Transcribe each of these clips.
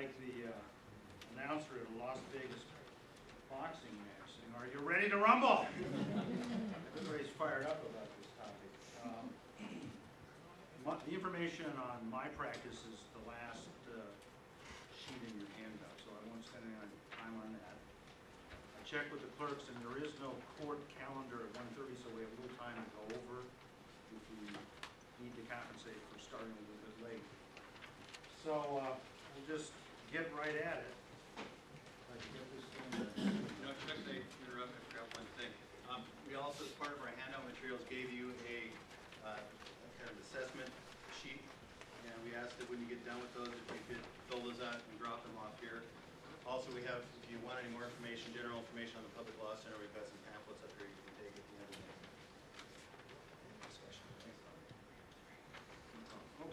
like the announcer at a Las Vegas boxing match saying, "Are you ready to rumble?" Everybody's fired up about this topic. The information on my practice is the last sheet in your handout, so I won't spend any time on that. I checked with the clerks, and there is no court calendar at 1:30, so we have a little time to go over if we need to compensate for starting a little bit late. So we'll just get right at it. If I can get this thing. Chuck, I interrupt. I forgot one thing. We also, as part of our handout materials, gave you a kind of assessment sheet, and we asked that when you get done with those, if you could fill those out and drop them off here. Also, we have, if you want any more information, general information on the Public Law Center, we've got some pamphlets up here you can take at the end of the discussion. Thanks.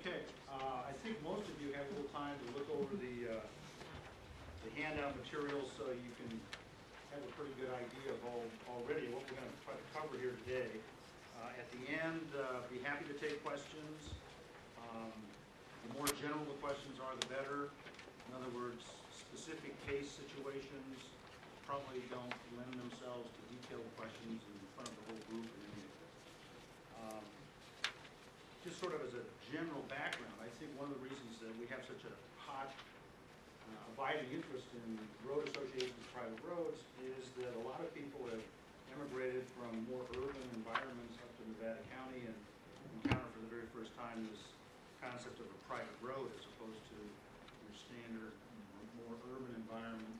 Okay, I think most of you have a little time to look over the handout materials, so you can have a pretty good idea of already what we're going to try to cover here today. At the end, be happy to take questions. The more general the questions are, the better. In other words, specific case situations probably don't lend themselves to detailed questions in front of the whole group in any event. Just sort of as a general background, I think one of the reasons that we have such a hot abiding interest in road associations, private roads, is that a lot of people have emigrated from more urban environments up to Nevada County and encounter for the very first time this concept of a private road as opposed to your standard, more urban environment,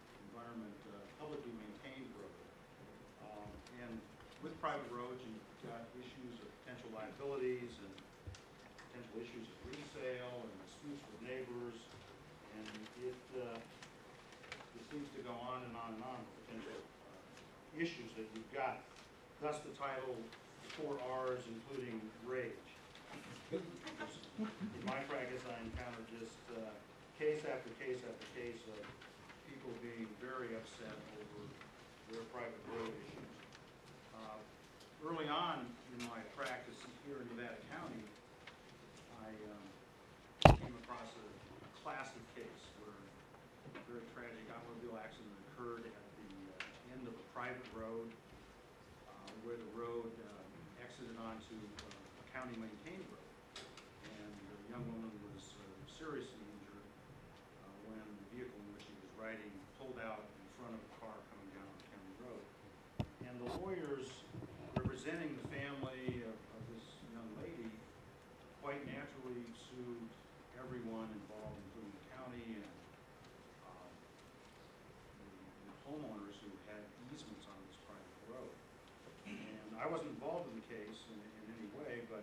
publicly maintained road. And with private roads, you've got issues of potential liabilities and potential issues of resale and disputes with neighbors, and it seems to go on and on and on with potential issues that you've got. Thus the title, 4 R's, including rage. In my practice, I encounter just case after case after case of people being very upset over their private road issues. Early on in my practice here in Nevada County, I came across a classic case where a very tragic automobile accident occurred at the end of a private road where the road exited onto a county-maintained road. And the young woman was seriously injured when the vehicle in which she was riding pulled out in front of a car coming down the county road. And the lawyers representing the family of this young lady quite naturally sued everyone involved, including the county and the homeowners who had easements on this private road. And I wasn't involved in the case in any way, but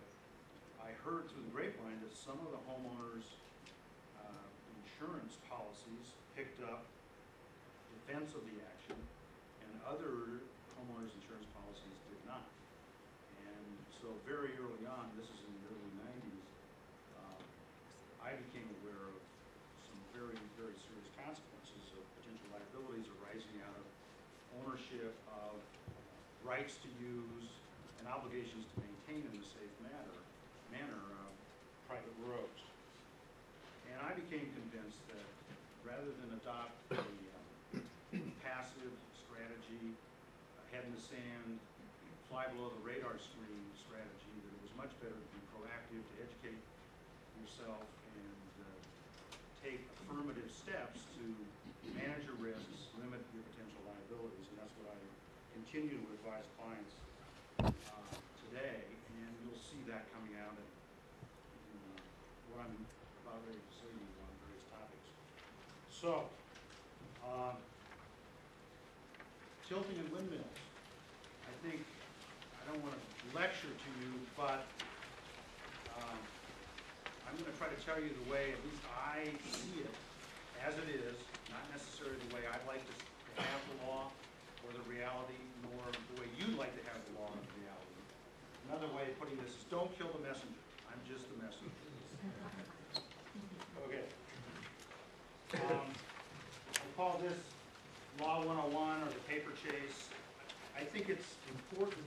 I heard through the grapevine that some of the homeowners' insurance policies picked up defense of the action, and other homeowners' insurance policies did not. And so very early on, this is in the early 90s, I became aware of some very, very serious consequences of potential liabilities arising out of ownership of rights to use and obligations to maintain in a safe manner private roads. And I became convinced that rather than adopt a passive strategy, head in the sand, fly below the radar screen strategy, that it was much better to be proactive, to educate yourself and take affirmative steps to manage your risks, limit your potential liabilities, and that's what I continue to advise clients today, and you'll see that coming out in what I'm about ready to say to you on various topics. So, tilting and windmills. I think, I don't want to lecture to you, but I'm going to try to tell you the way, at least I see it as it is, not necessarily the way I'd like to have the law or the reality, nor the way you'd like to have the law and the reality. Another way of putting this is don't kill the messenger. I'm just the messenger. Okay. I call this Law 101 or the paper chase. I think it's important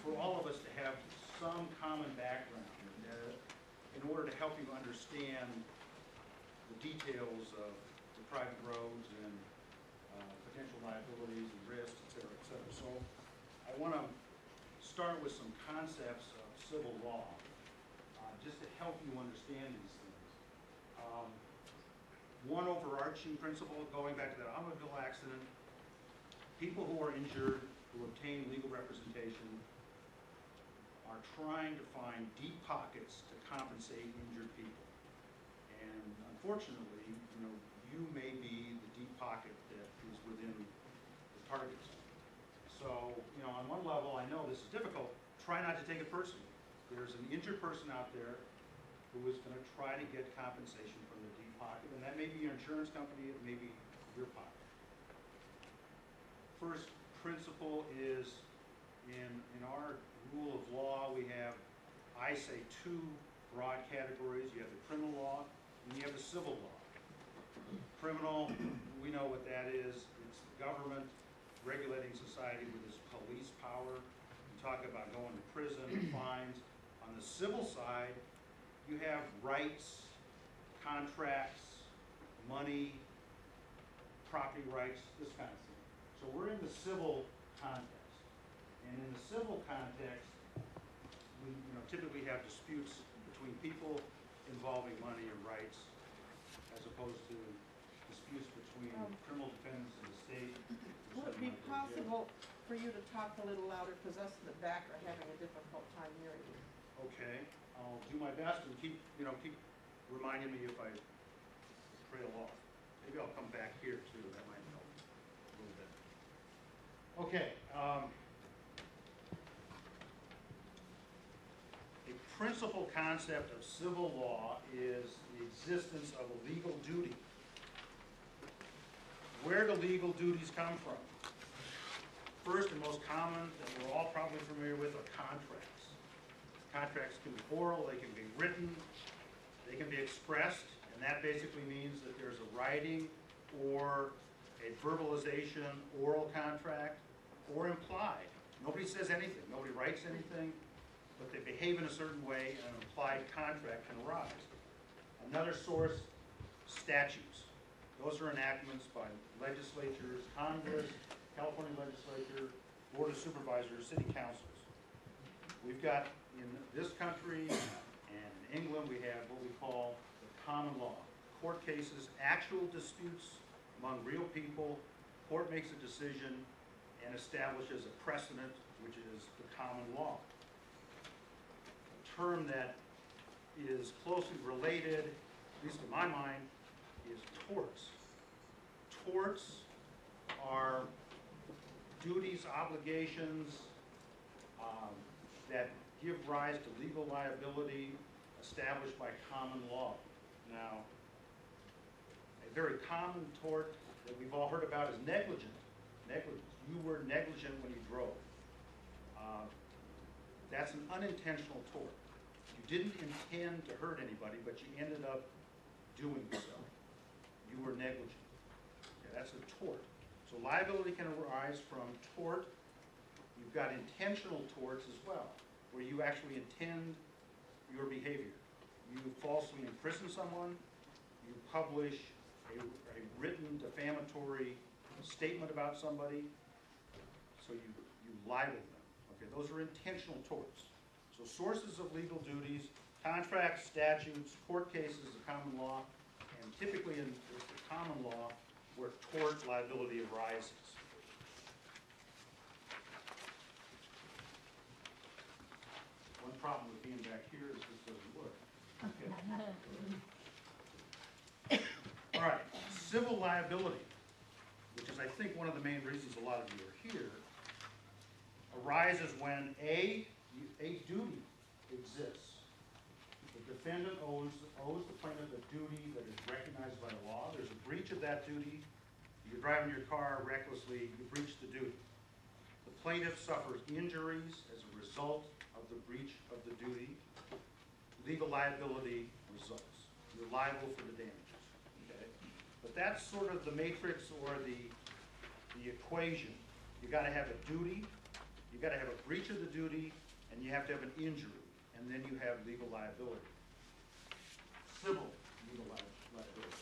for all of us to have some common background in order to help you understand the details of the private roads and potential liabilities and risks, et cetera, et cetera. So I want to start with some concepts of civil law, just to help you understand these things. One overarching principle, going back to that automobile accident, people who are injured, who obtain legal representation, are trying to find deep pockets to compensate injured people. And unfortunately, you may be the deep pocket that is within the target zone. So, on one level, I know this is difficult. Try not to take it personally. There's an injured person out there who is going to try to get compensation from the deep pocket, and that may be your insurance company, it may be your pocket. First principle is in our rule of law, we have, I say, two broad categories. You have the criminal law and you have the civil law. Criminal, we know what that is. It's the government regulating society with its police power. We talk about going to prison, fines. On the civil side, you have rights, contracts, money, property rights, this kind of thing. So we're in the civil context. And in the civil context, we typically have disputes between people involving money and rights, as opposed to disputes between criminal defendants and the state. Would it be possible for you to talk a little louder, because us in the back are having a difficult time hearing you? Okay, I'll do my best and keep reminding me if I trail off. Maybe I'll come back here too, that might help a little bit. Okay, a principal concept of civil law is the existence of a legal duty. Where do legal duties come from? First and most common that we're all probably familiar with are contracts. Contracts can be oral, they can be written, they can be expressed, and that basically means that there's a writing or a verbalization, oral contract, or implied. Nobody says anything, nobody writes anything, but they behave in a certain way, and an implied contract can arise. Another source, statutes. Those are enactments by legislatures, Congress, California legislature, Board of Supervisors, city councils. We've got, in this country and in England, we have what we call the common law. Court cases, actual disputes among real people. Court makes a decision and establishes a precedent, which is the common law. A term that is closely related, at least in my mind, is torts. Torts are duties, obligations that give rise to legal liability established by common law. Now, a very common tort that we've all heard about is negligence. Negligence. You were negligent when you drove. That's an unintentional tort. You didn't intend to hurt anybody, but you ended up doing so. You were negligent. Okay, that's a tort. So liability can arise from tort. You've got intentional torts as well, where you actually intend your behavior. You falsely imprison someone, you publish a written defamatory statement about somebody, so you libel them. Okay, those are intentional torts. So sources of legal duties, contracts, statutes, court cases, the common law, and typically in the common law where tort liability arises. One problem with being back here is this doesn't work. Okay. All right, civil liability, which is I think one of the main reasons a lot of you are here, arises when a duty exists. The defendant owes the plaintiff a duty that is recognized by the law. There's a breach of that duty. You're driving your car recklessly, you breach the duty. The plaintiff suffers injuries as a result of the breach of the duty. Legal liability results. You're liable for the damages. Okay? But that's sort of the matrix or the equation. You got to have a duty, you got to have a breach of the duty, and you have to have an injury, and then you have legal liability. Civil legal liability.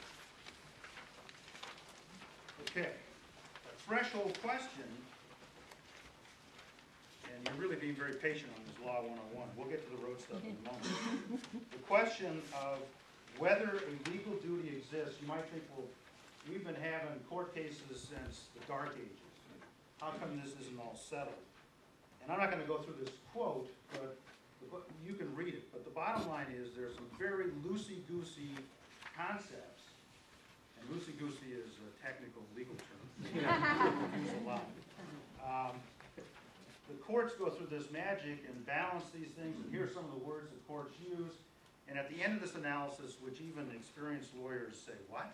Okay, a threshold question, and you're really being very patient on this Law 101. We'll get to the road stuff in a moment. The question of whether a legal duty exists, you might think, well, we've been having court cases since the Dark Ages. How come this isn't all settled? And I'm not going to go through this quote, but you can read it. But the bottom line is there's some very loosey-goosey concepts. And loosey-goosey is a technical legal term. Use a lot. The courts go through this magic and balance these things, and here are some of the words the courts use. And at the end of this analysis, which even experienced lawyers say, what?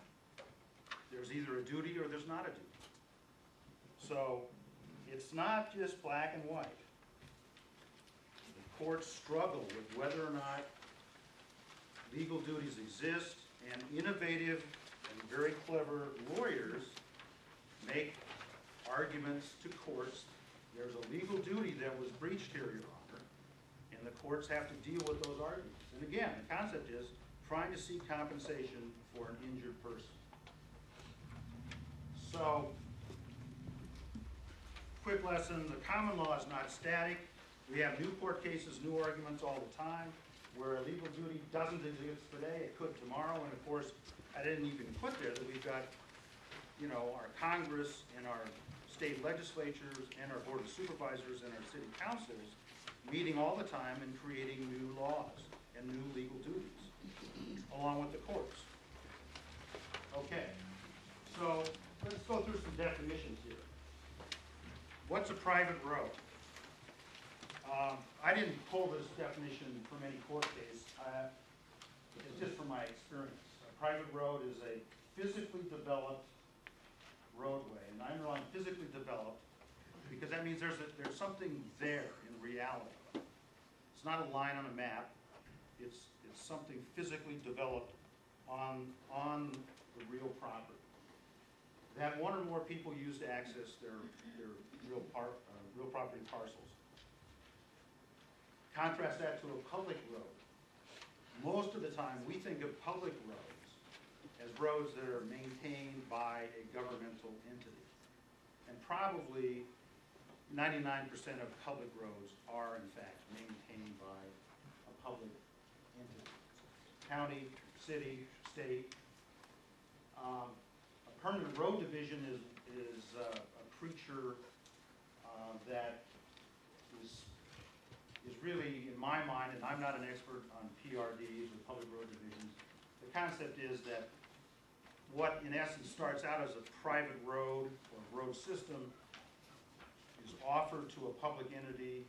There's either a duty or there's not a duty. So it's not just black and white. The courts struggle with whether or not legal duties exist, and innovative and very clever lawyers make arguments to courts. There's a legal duty that was breached here, Your Honor, and the courts have to deal with those arguments. And again, the concept is trying to seek compensation for an injured person. So, quick lesson, the common law is not static. We have new court cases, new arguments all the time, where a legal duty doesn't exist today, it could tomorrow, and of course, I didn't even put there that we've got, you know, our Congress and our state legislatures and our Board of Supervisors and our city councils meeting all the time and creating new laws and new legal duties, along with the courts. Okay, so let's go through some definitions here. What's a private road? I didn't pull this definition from any court case. It's just from my experience. A private road is a physically developed roadway, and I'm wrong, physically developed, because that means there's something there in reality. It's not a line on a map. It's something physically developed on the real property that one or more people use to access their real property parcels. Contrast that to a public road. Most of the time, we think of public roads as roads that are maintained by a governmental entity. And probably 99% of public roads are, in fact, maintained by a public entity. County, city, state. A permanent road division is a creature that is really, in my mind, and I'm not an expert on PRDs or public road divisions, the concept is that what in essence starts out as a private road or road system is offered to a public entity,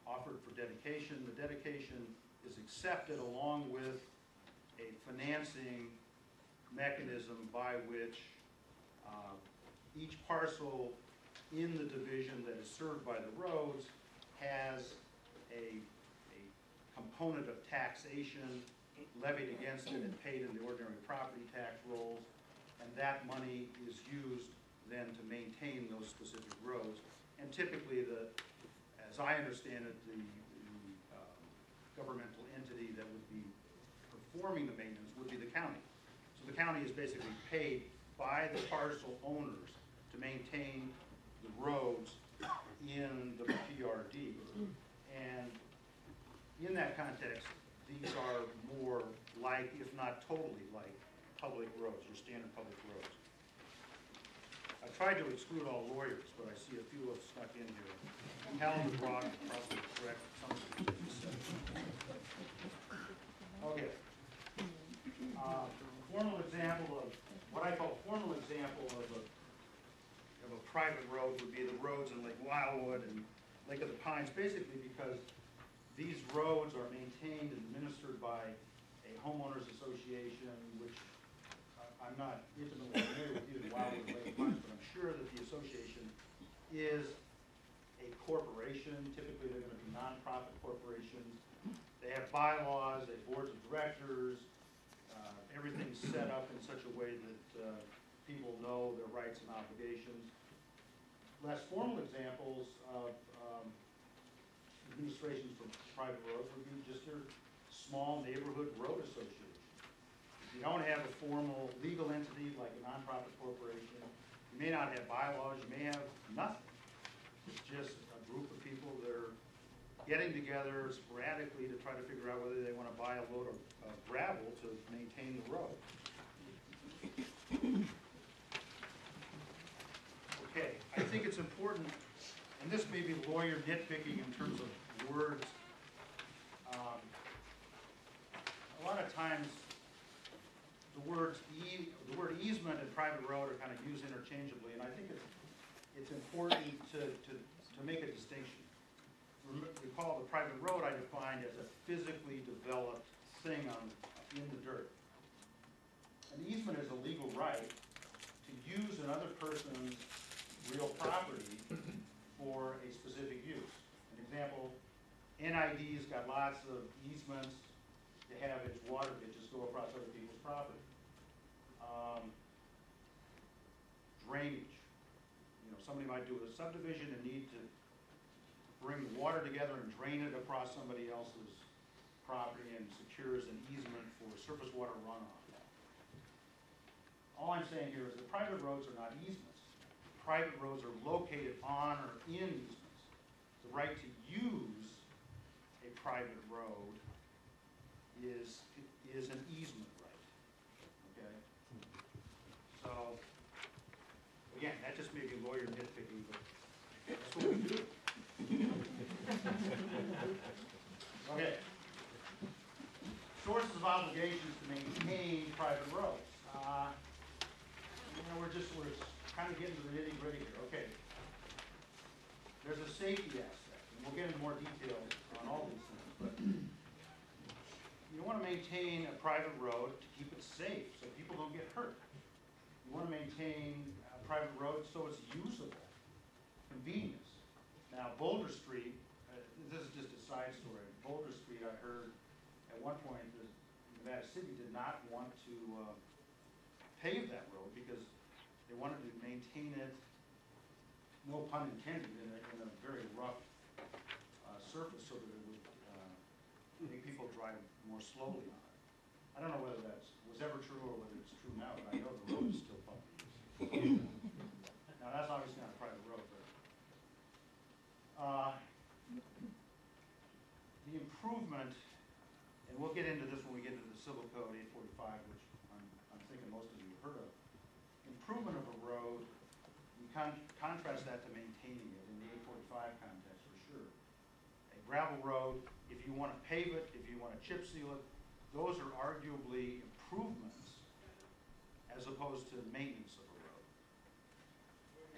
offered for dedication. The dedication is accepted along with a financing mechanism by which each parcel in the division that is served by the roads has a component of taxation levied against it and paid in the ordinary property tax rolls, and that money is used then to maintain those specific roads. And typically, as I understand it, the governmental entity that would be performing the maintenance would be the county. So the county is basically paid by the parcel owners to maintain the roads in the PRD. And in that context, these are more like, if not totally like, public roads, your standard public roads. I tried to exclude all lawyers, but I see a few have snuck in here. Helen was wrong, probably correct, some of the things said. Okay. Formal example of, what I call formal example of a private road would be the roads in Lake Wildwood and Lake of the Pines, basically because these roads are maintained and administered by a homeowners association, which I'm not intimately familiar with either Wildwood or Lake of the Pines, but I'm sure that the association is a corporation. Typically, they're going to be nonprofit corporations. They have bylaws, they have boards of directors. Everything's set up in such a way that people know their rights and obligations. Less formal examples of administrations for private roads would be just your small neighborhood road association. If you don't have a formal legal entity like a nonprofit corporation, you You may not have bylaws, you may have nothing. It's just a group of people that are getting together sporadically to try to figure out whether they want to buy a load of gravel to maintain the road. Okay, I think it's important, and this may be lawyer nitpicking in terms of words. A lot of times, the word easement and private road are kind of used interchangeably, and I think it's important to make a distinction. Recall the private road I defined as a physically developed thing in the dirt. An easement is a legal right to use another person's real property for a specific use. An example, NID's got lots of easements to have its water ditches go across other people's property. Drainage. You know, somebody might do a subdivision and need to bring the water together and drain it across somebody else's property and secures an easement for surface water runoff. All I'm saying here is that private roads are not easements. Private roads are located on or in easements. The right to use a private road is an easement right, okay? So, again, that just may be lawyer nitpicking, but that's what we do. Okay. Sources of obligations to maintain private roads. We're kind of getting to the nitty-gritty here. Okay. There's a safety aspect, and we'll get into more detail on all these things, but you want to maintain a private road to keep it safe so people don't get hurt. You want to maintain a private road so it's usable, convenience. Now, Boulder Street, this is just a side story. Boulder Street, I heard at one point that Nevada City did not want to pave that road because they wanted to maintain it, no pun intended, in a very rough surface so that it would make people drive more slowly on it. I don't know whether that was ever true or whether it's true now, but I know the road is still bumpy. Now, that's obviously not a private road, but the improvement, and we'll get into this when we get into the Civil Code 845, which I'm thinking most of you have heard of. Improvement of a road, you contrast that to maintaining it in the 845 context for sure. A gravel road, if you want to pave it, if you want to chip seal it, those are arguably improvements as opposed to maintenance of a road.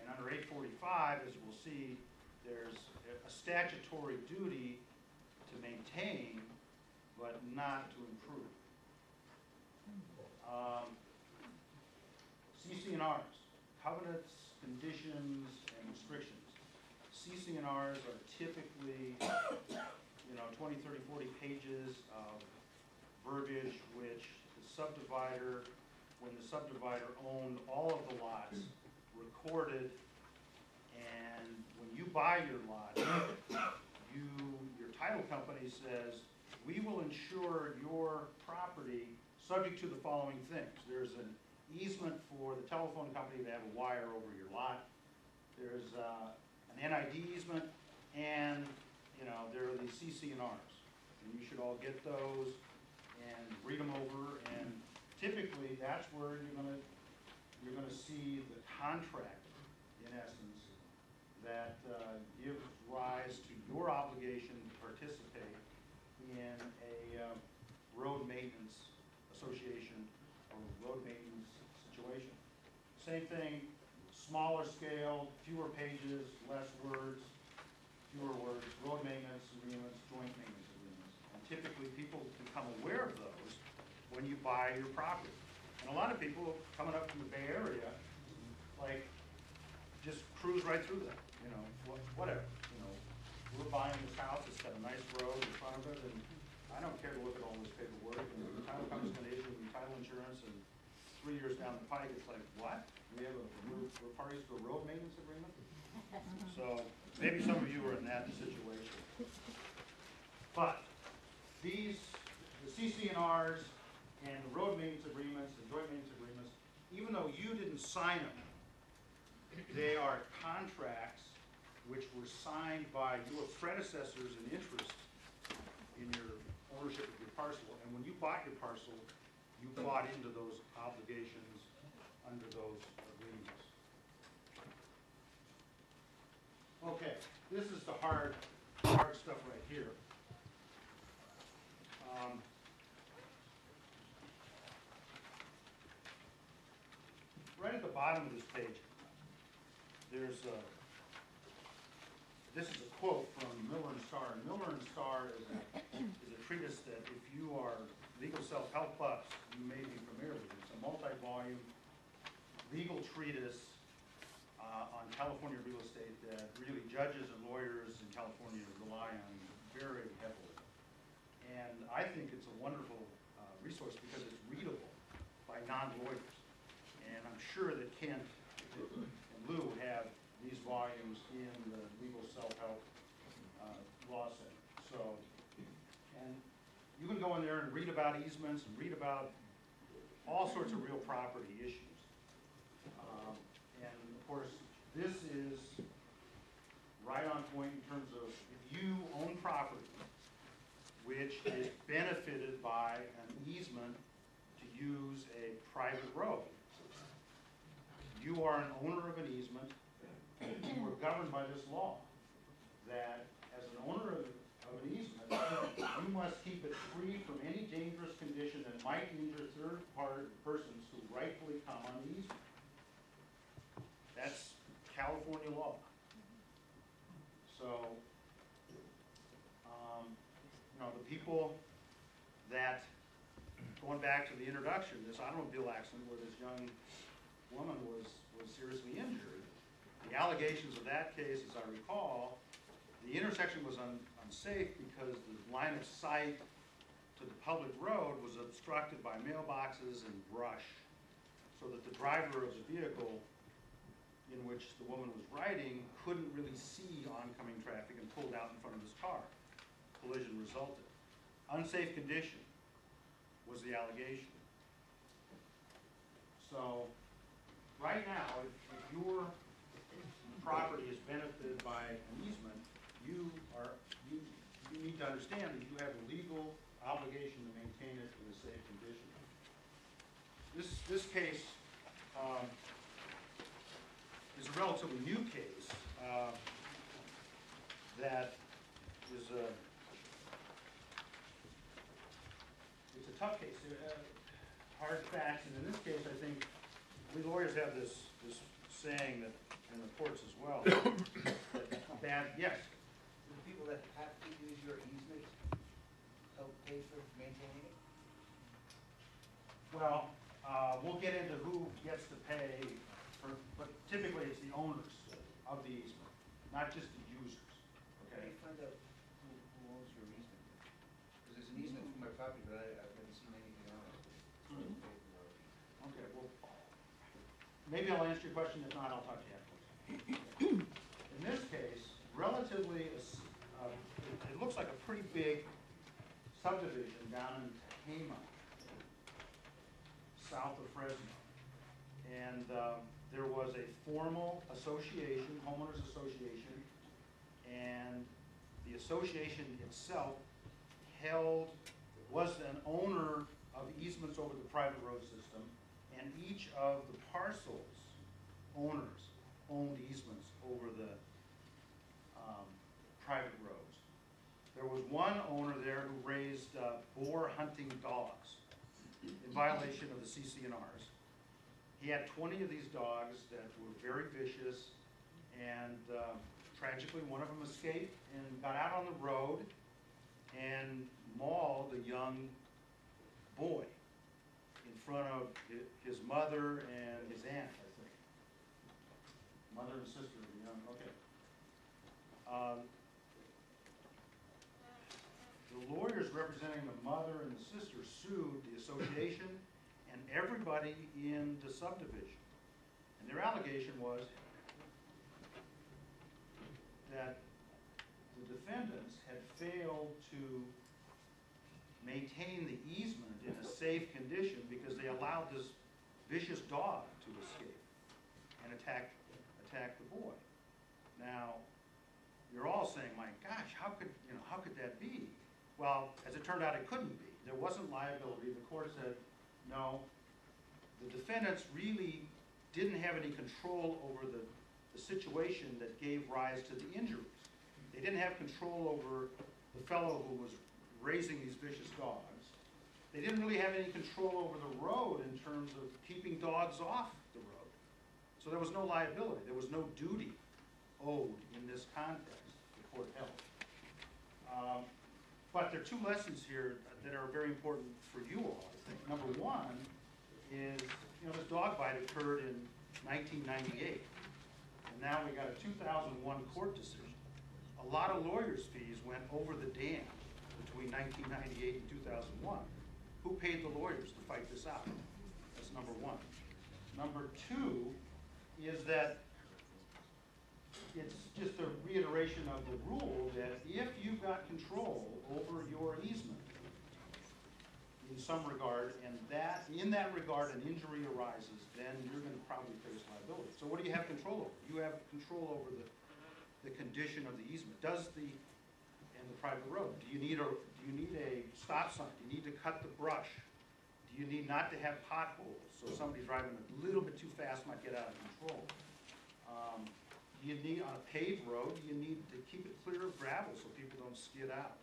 And under 845, as we'll see, there's a statutory duty to maintain, but not to improve. CC&Rs, covenants, conditions, and restrictions. CC&Rs are typically, 20, 30, 40 pages of verbiage which the subdivider, when the subdivider owned all of the lots, recorded, and when you buy your lot, your title company says, we will insure your property subject to the following things. There's an easement for the telephone company to have a wire over your lot. There's an NID easement, and there are these CC&Rs. And you should all get those and read them over, and typically that's where you're gonna see the contract, in essence, that gives rise to your obligation to participate in a road maintenance association or road maintenance situation. Same thing, smaller scale, fewer pages, less words, fewer words, road maintenance agreements, joint maintenance agreements. And typically people become aware of those when you buy your property. And a lot of people coming up from the Bay Area, like, just cruise right through that, whatever. We're buying this house, it's got a nice road in front of it, and I don't care to look at all this paperwork, and the title company's gonna issue me title insurance, and 3 years down the pike, it's like, what? We're parties to a road maintenance agreement? So, maybe some of you are in that situation. But, the CC&Rs and the road maintenance agreements and joint maintenance agreements, even though you didn't sign them, They are contracts which were signed by your predecessors in interest in your ownership of your parcel. And when you bought your parcel, you bought into those obligations under those agreements. Okay, this is the hard stuff right here. Right at the bottom of this page, there's this is a quote from Miller and Starr. And Miller and Starr is a treatise that if you are legal self-help buffs, you may be familiar with. It's a multi-volume legal treatise on California real estate that really judges and lawyers in California rely on very heavily. And I think it's a wonderful resource because it's readable by non-lawyers. And I'm sure that Kent and Lou have these volumes in the legal self-help law center. So, and you can go in there and read about easements and read about all sorts of real property issues. And of course, this is right on point in terms of if you own property which is benefited by an easement to use a private road. You are an owner of an easement. You are governed by this law that as an owner of an easement, you must keep it free from any dangerous condition that might injure third-party persons who rightfully come on the easement. That's California law. So, you know, the people that, going back to the introduction, this automobile accident where this young woman was seriously injured, the allegations of that case, as I recall, the intersection was unsafe because the line of sight to the public road was obstructed by mailboxes and brush, so that the driver of the vehicle in which the woman was riding couldn't really see oncoming traffic and pulled out in front of his car. Collision resulted. Unsafe condition was the allegation. So, right now, if your property is benefited by an easement, you need to understand that you have a legal obligation to maintain it in a safe condition. This case is a relatively new case that is it's a tough case. Hard facts, and in this case, I think we lawyers have this saying that in the courts as well. Yes. Do the people that have to use your easement help pay for maintaining it? Well, we'll get into who gets to pay, but typically it's the owners of the easement, not just the users. How do Okay. you find out who owns your easement? Because there's an easement for my property, but I've never seen anything on it. Okay. Well, maybe I'll answer your question. If not, I'll talk to you afterwards. In this case, relatively, it looks like a pretty big subdivision down in Tehama, south of Fresno. And there was a formal association, homeowners association, and the association itself was an owner of easements over the private road system, and each of the parcels owners owned easements over the private roads. There was one owner there who raised boar hunting dogs in violation of the CC&Rs. He had 20 of these dogs that were very vicious, and tragically one of them escaped and got out on the road and mauled a young boy in front of his mother and his aunt, I think. Mother and sister of the young, okay. The lawyers representing the mother and the sister sued the association and everybody in the subdivision. And their allegation was that the defendants had failed to maintain the easement in a safe condition because they allowed this vicious dog to escape and attack attacked the boy. Now, you're all saying, my gosh, how could that be? Well, as it turned out, it couldn't be. There wasn't liability. The court said, no, the defendants really didn't have any control over the situation that gave rise to the injuries. They didn't have control over the fellow who was raising these vicious dogs. They didn't really have any control over the road in terms of keeping dogs off the road. So there was no liability. There was no duty owed in this context, the court held. But there are two lessons here that are very important for you all, I think. Number one is, this dog bite occurred in 1998. And now we got a 2001 court decision. A lot of lawyers' fees went over the dam between 1998 and 2001. Who paid the lawyers to fight this out? That's number one. Number two is that it's just a reiteration of the rule that if you've got control over your easement in some regard, and in that regard an injury arises, then you're going to probably face liability. So what do you have control over? You have control over the condition of the easement. And the private road. Do you need a stop sign? Do you need to cut the brush? Do you need not to have potholes so somebody driving a little bit too fast might get out of control? You need, on a paved road, you need to keep it clear of gravel so people don't skid out.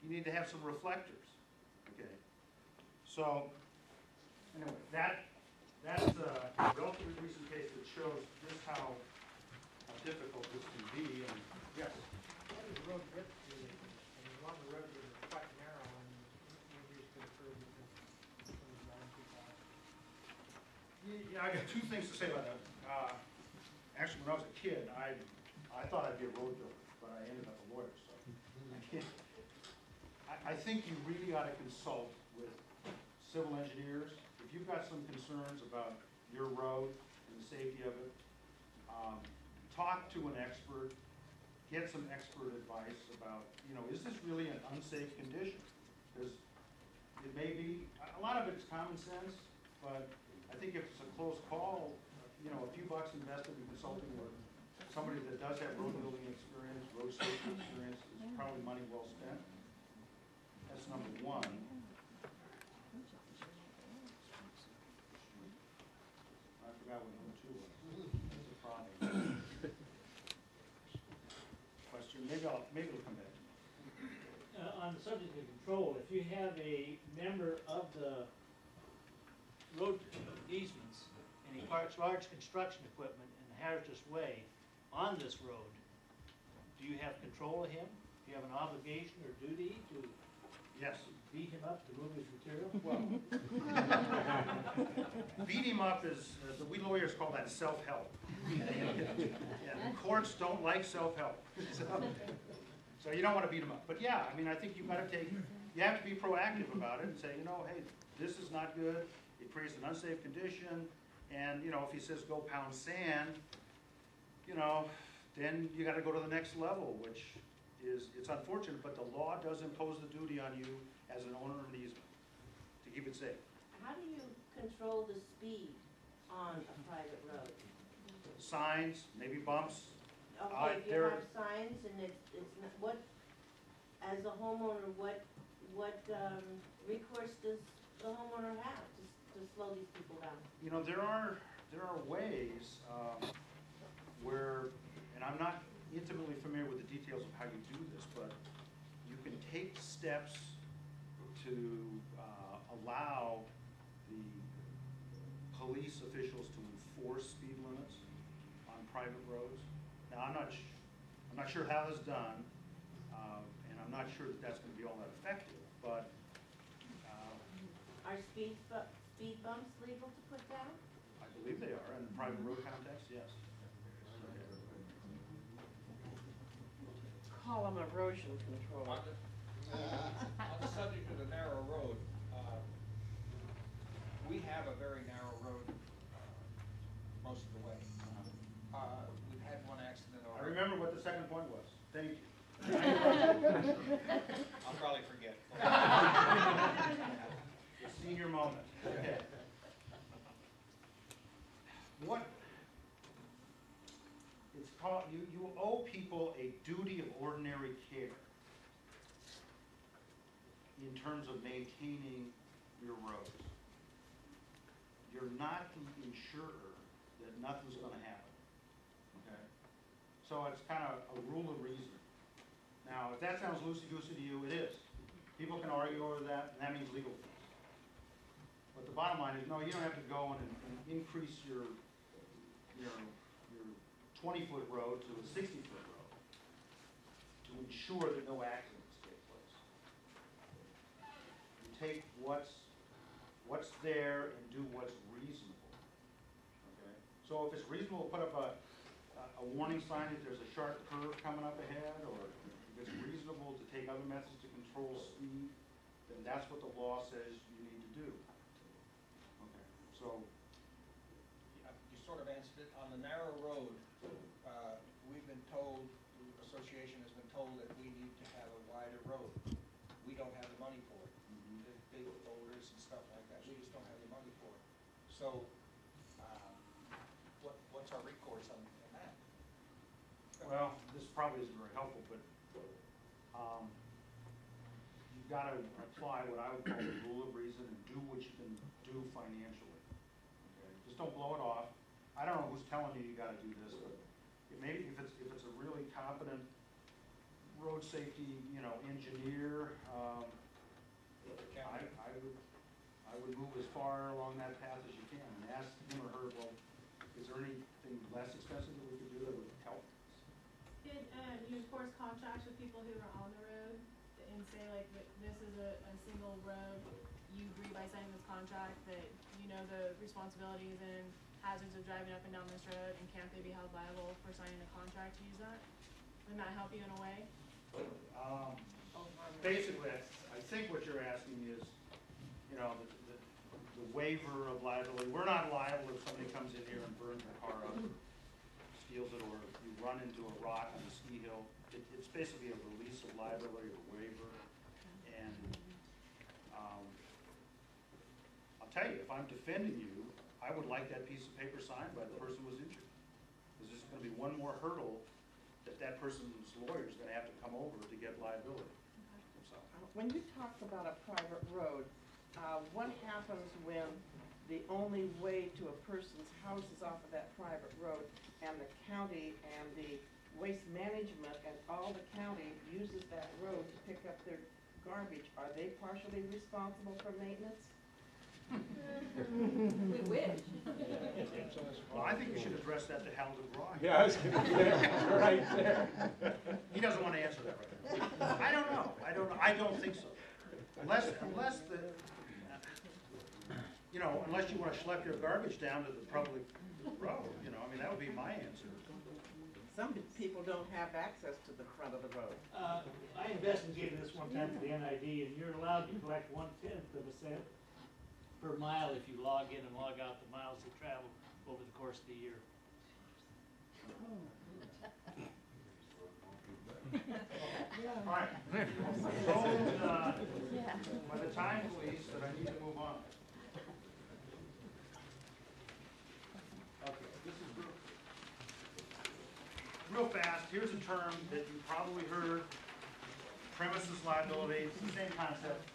You need to have some reflectors. Okay. So, anyway, that's a relatively recent case that shows just how difficult this can be. And yes. How does the road get to, longer roads are quite narrow and injuries could occur because somebody's driving too fast? Yeah, I got two things to say about that. Actually, when I was a kid, I thought I'd be a road builder, but I ended up a lawyer, so I can't. I think you really ought to consult with civil engineers. If you've got some concerns about your road and the safety of it, talk to an expert, get some expert advice about, is this really an unsafe condition? Because it may be, a lot of it's common sense, but I think if it's a close call, a few bucks invested in consulting with somebody that does have road building experience, road safety experience, is probably money well spent. That's number one. I forgot what number two was. That's a problem. Question? Maybe it'll come back to me. On the subject of control, if you have a member of the road easements and he parks large construction equipment in a hazardous way on this road, do you have control of him? Do you have an obligation or duty to Yes. beat him up to move his material? Well, beat him up is, we lawyers call that self-help. Yeah, the courts don't like self-help. So you don't want to beat him up. But yeah, I think you have to be proactive about it and say, hey, this is not good. It creates an unsafe condition. And, if he says go pound sand, then you got to go to the next level, which is, it's unfortunate, but the law does impose the duty on you as an owner of an easement to keep it safe. How do you control the speed on a private road? Signs, maybe bumps. Okay, if you have signs and it's not, what, as a homeowner, what recourse does the homeowner have to slow these people down? There are ways where, and I'm not intimately familiar with the details of how you do this, but you can take steps to allow the police officials to enforce speed limits on private roads. Now, I'm not sure how that's done, and I'm not sure that that's going to be all that effective, but Are speed bumps legal to put down? I believe they are in the private road context, yes. Column erosion control. On the subject of the narrow road, we have a very narrow road most of the way. We've had one accident I already. remember what the second point was. Thank you. I'll probably forget. The senior moment. Okay. called, you owe people a duty of ordinary care in terms of maintaining your roads. You're not the insurer that nothing's gonna happen, okay? So it's kind of a rule of reason. Now, if that sounds loosey-goosey to you, it is. People can argue over that, and that means legal fees. But the bottom line is, no, you don't have to go and increase your 20-foot road to a 60-foot road to ensure that no accidents take place. You take what's there and do what's reasonable, okay? So if it's reasonable to put up a warning sign if there's a sharp curve coming up ahead, or if it's reasonable to take other methods to control speed, then that's what the law says you need to do. Okay, so, You sort of answered it. On the narrow road, we've been told, the association has been told that we need to have a wider road. We don't have the money for it. The big boulders and stuff like that, we just don't have the money for it. So, what's our recourse on that? well, this probably isn't very helpful, but you've got to apply what I would call the rule of reason and do what you can do financially. Okay, just don't blow it off. I don't know who's telling you got to do this, but maybe if it's a really competent road safety, engineer, I would move as far along that path as you can and ask him or her, well, is there anything less expensive that we could do that would help? Could you enforce contracts with people who are on the road and say like, this is a single road, you agree by signing this contract that you know the responsibilities and hazards of driving up and down this road, and can't they be held liable for signing a contract to use that? Wouldn't that help you in a way? Basically, I think what you're asking is, the waiver of liability. We're not liable if somebody comes in here and burns your car up, steals it, or you run into a rock on a ski hill. It's basically a release of liability or waiver. And I'll tell you, if I'm defending you, I would like that piece of paper signed by the person who was injured. Because there's going to be one more hurdle that person's lawyer is going to have to come over to get liability. So. When you talked about a private road, what happens when the only way to a person's house is off of that private road, and the county and the waste management and all the county uses that road to pick up their garbage? Are they partially responsible for maintenance? We wish. Well, I think you should address that to Hal DeGraw. Yeah, I was gonna say, right there. He doesn't want to answer that right now. I don't know. I don't think so. Unless unless you want to schlep your garbage down to the public road, that would be my answer. Some people don't have access to the front of the road. I investigated this one time for the NID, and you're allowed to collect 1/10 of a cent per mile if you log in and log out the miles they travel over the course of the year. All right. Told by the time police that I need to move on. Okay, this is real fast. Here's a term that you probably heard, premises liability. It's the same concept.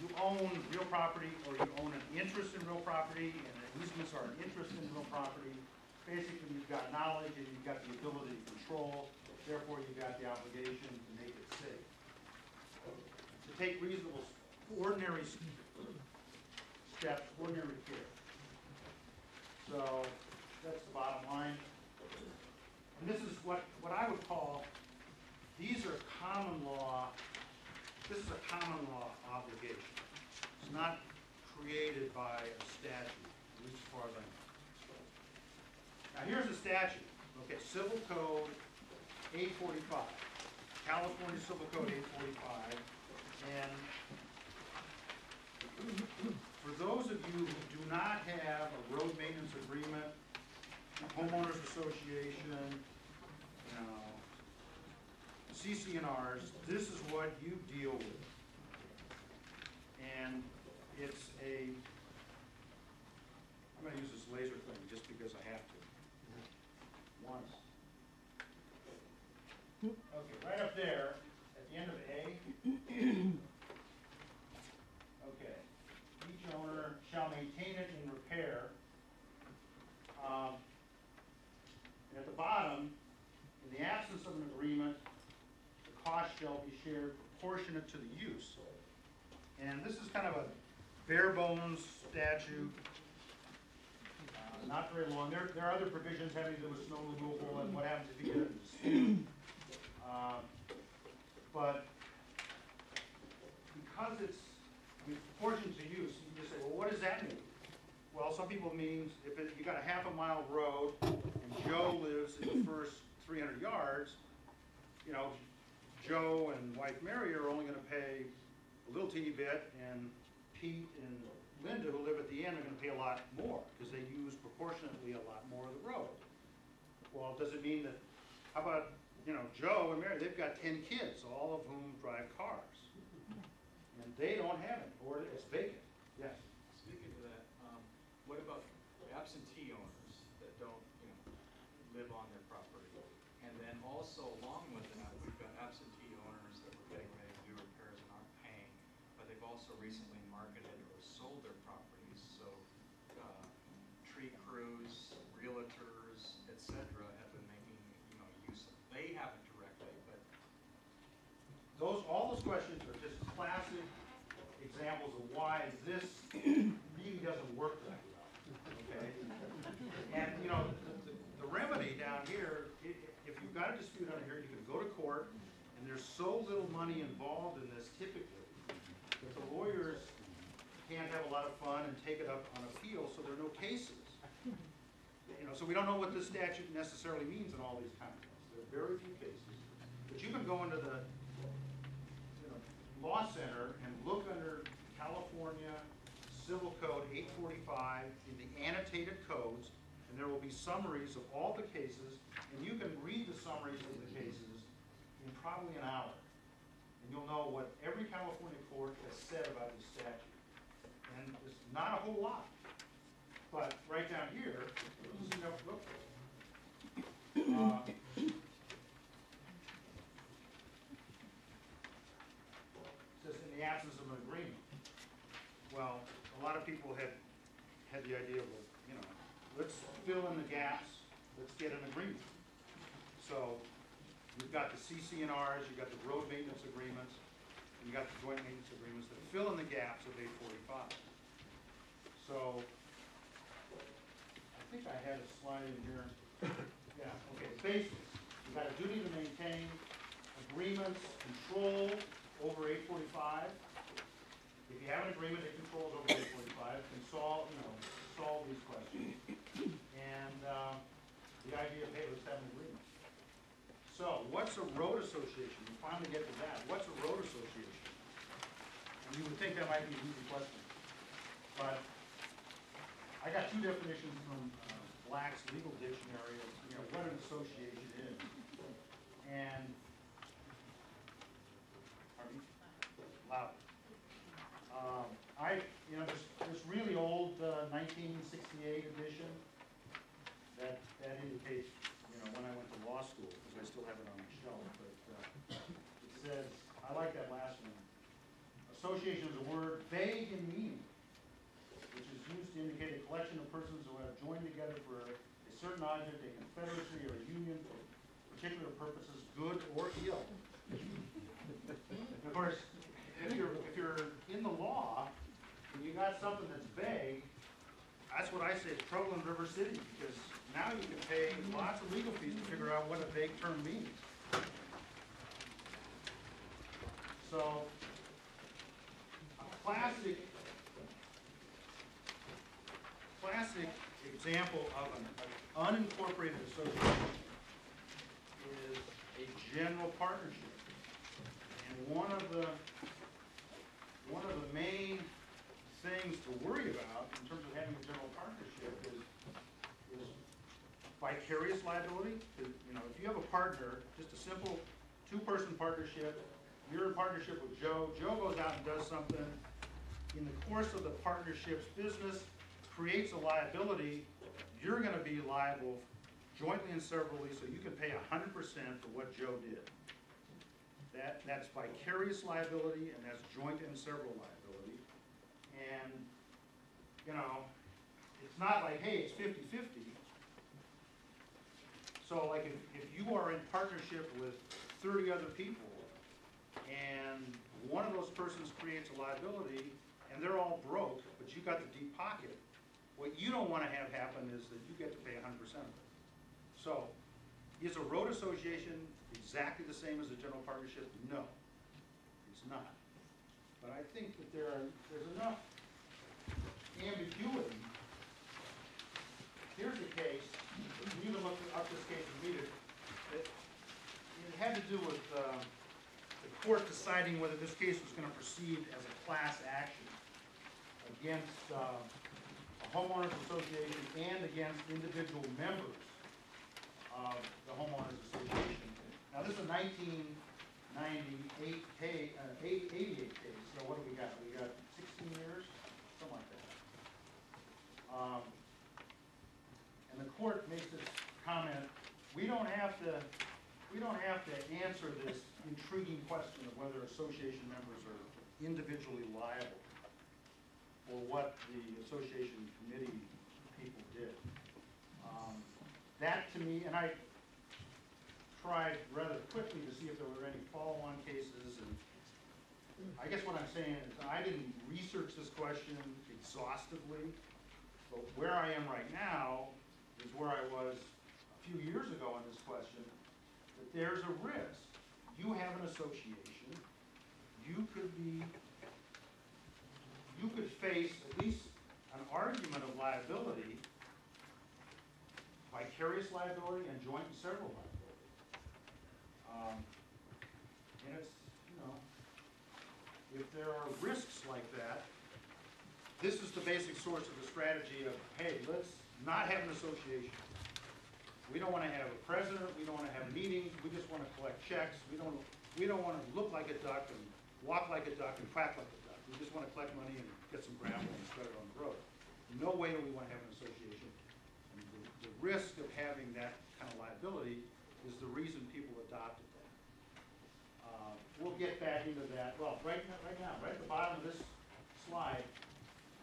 You own real property, or you own an interest in real property, and the easements are an interest in real property. Basically, you've got knowledge and you've got the ability to control, therefore you've got the obligation to make it safe. To take reasonable, ordinary steps, ordinary care. So, that's the bottom line. And this is what I would call, these are common law. This is a common law obligation. It's not created by a statute, at least as far as I know. Now here's the statute. Okay, Civil Code 845. California Civil Code 845. And for those of you who do not have a road maintenance agreement, homeowners association, CC&Rs, this is what you deal with. And it's I'm going to use this laser thing just because I have to. Once, up there, at the end of A. Okay, each owner shall maintain it in repair. And at the bottom, in the absence of an agreement, the cost shall be shared proportionate to the use. And this is kind of a bare bones statute, not very long. There are other provisions having to do with snow removal and what happens if you get a dispute. But because it's, I mean, proportionate to use, you can just say, well, what does that mean? Well, some people mean if you got a half-a-mile road and Joe lives in the first 300 yards, you know, Joe and wife Mary are only going to pay a little teeny bit, and Pete and Linda, who live at the end, are going to pay a lot more because they use proportionately a lot more of the road. Well, does it mean that, how about, you know, Joe and Mary, they've got 10 kids, all of whom drive cars, and they don't have it, or it's vacant. Yes? Speaking to that, what about absentee owners that don't, you know, live on their property? And then also along with that, we've got absentee owners that were getting ready to do repairs and aren't paying, but they've also recently marketed or sold their properties. So tree crews, realtors, etc., have been making, you know, use of. They haven't directly, but All those questions are just classic examples of why this really doesn't work that well. Okay? And you know, the remedy down here, if you've got a dispute under here, you can go to court, and there's so little money involved in this typically that the lawyers can't have a lot of fun and take it up on appeal, so there are no cases. You know, so we don't know what this statute necessarily means in all these contexts. There are very few cases. But you can go into the law center and look under California Civil Code 845 in the annotated codes, and there will be summaries of all the cases, and you can read the summaries of the cases in probably an hour. And you'll know what every California court has said about this statute. And it's not a whole lot. But right down here, you know, look, says in the absence of an agreement. Well, a lot of people had the idea of, you know, let's fill in the gaps, let's get an agreement. So you've got the CC&Rs, you've got the road maintenance agreements, and you've got the joint maintenance agreements that fill in the gaps of 845. So I think I had a slide in here. Yeah, okay, basics. You've got a duty to maintain, agreements, control over 845. If you have an agreement that controls over 845, it can solve these questions. And the idea of, hey, let's have an agreement. So, what's a road association? We finally get to that. What's a road association? And you would think that might be an easy question. But I got two definitions from Black's legal dictionary of, you know, what an association is. And pardon me? Loud. You know, this really old 1968 edition that indicates, you know, when I went to law school, because I still have it on my shelf. But it says, I like that last one. Association is a word vague in meaning, which is used to indicate a collection of persons who have joined together for a certain object, a confederacy or a union for particular purposes, good or ill. And of course, if you're in the law and you got something that's vague, that's what I say is trouble in River City, because now you can pay lots of legal fees to figure out what a vague term means. So, a classic example of an unincorporated association is a general partnership. And one of the main things to worry about in terms of having a general partnership is vicarious liability. You know, if you have a partner, just a simple two-person partnership, you're in partnership with Joe. Joe goes out and does something. In the course of the partnership's business, creates a liability. You're going to be liable jointly and severally, so you can pay 100% for what Joe did. That's vicarious liability, and that's joint and several liability. And, you know, it's not like, hey, it's 50-50. So like if you are in partnership with 30 other people, and one of those persons creates a liability, and they're all broke, but you got the deep pocket, what you don't want to have happen is that you get to pay 100% of it. So, is a road association exactly the same as a general partnership? No, it's not. But I think that there's enough ambiguity. Here's a case, you can look up this case and read it. It had to do with the court deciding whether this case was going to proceed as a class action against a homeowners association and against individual members of the homeowners association. Now, this is a 1998 case, 88 case, so what do we got? We got 16 years, something like that. And the court makes this comment, we don't have to answer this intriguing question of whether association members are individually liable for what the association committee people did. That to me, and I tried rather quickly to see if there were any follow-on cases, and I guess what I'm saying is I didn't research this question exhaustively, but where I am right now is where I was a few years ago on this question, that there's a risk. You have an association, you could face at least an argument of liability, vicarious liability and joint and several liability. And it's, you know, if there are risks like that, this is the basic source of the strategy of, hey, let's not have an association. We don't want to have a president, we don't want to have meetings, we just want to collect checks. We don't want to look like a duck and walk like a duck and quack like a duck. We just want to collect money and get some gravel and spread it on the road. No way do we want to have an association. And the risk of having that kind of liability is the reason people adopted that. We'll get back into that. Well, right now, right at the bottom of this slide,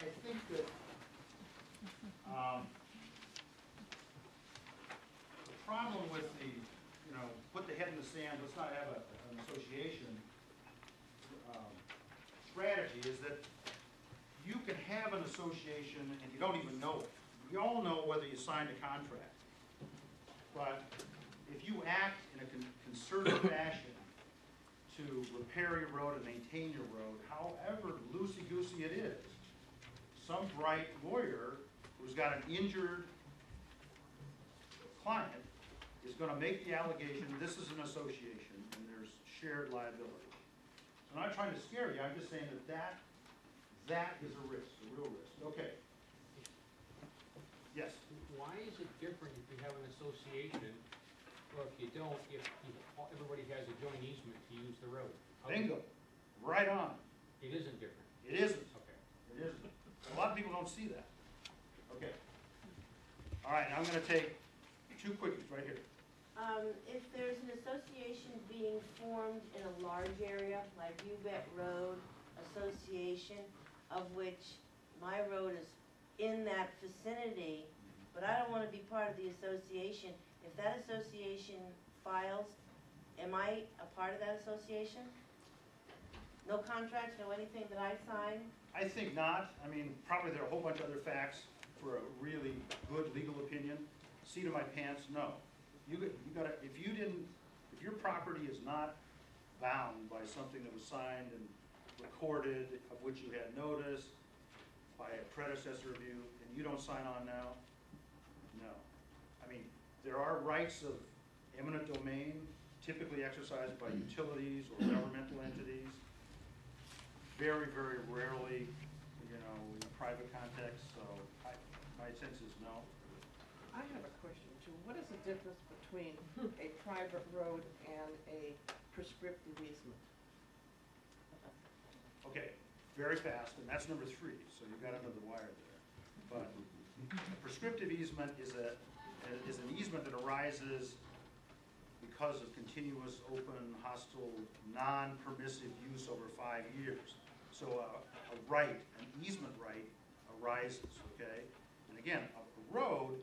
I think that the problem with the, you know, put the head in the sand, let's not have an association strategy is that you can have an association and you don't even know it. We all know whether you signed a contract. But if you act in a concerted fashion to repair your road and maintain your road, however loosey-goosey it is, some bright lawyer who's got an injured client is going to make the allegation this is an association and there's shared liability. I'm not trying to scare you, I'm just saying that is a risk, a real risk. Okay. Yes? Why is it different if you have an association, or if you don't, if everybody has a joint easement to use the road? Bingo. Right on. It isn't different? It isn't. Okay. It isn't. A lot of people don't see that. Okay. All right, now I'm going to take two quickies right here. If there's an association being formed in a large area, like You Bet Road Association, of which my road is in that vicinity, but I don't want to be part of the association, if that association files, am I a part of that association? No contracts, no anything that I sign? I think not. I mean, probably there are a whole bunch of other facts for a really good legal opinion. Seat of my pants, no. You gotta, if your property is not bound by something that was signed and recorded, of which you had notice, by a predecessor of you, and you don't sign on now, no. I mean, there are rights of eminent domain, typically exercised by utilities or governmental entities. Very, very rarely, you know, in a private context, so my sense is no. I have a question too. What is the difference between a private road and a prescriptive easement? Okay, very fast, and that's number 3, so you've got another wire there. But a prescriptive easement is an easement that arises, we because of continuous, open, hostile, non-permissive use over 5 years. So a right, an easement right arises, okay? And again, a road,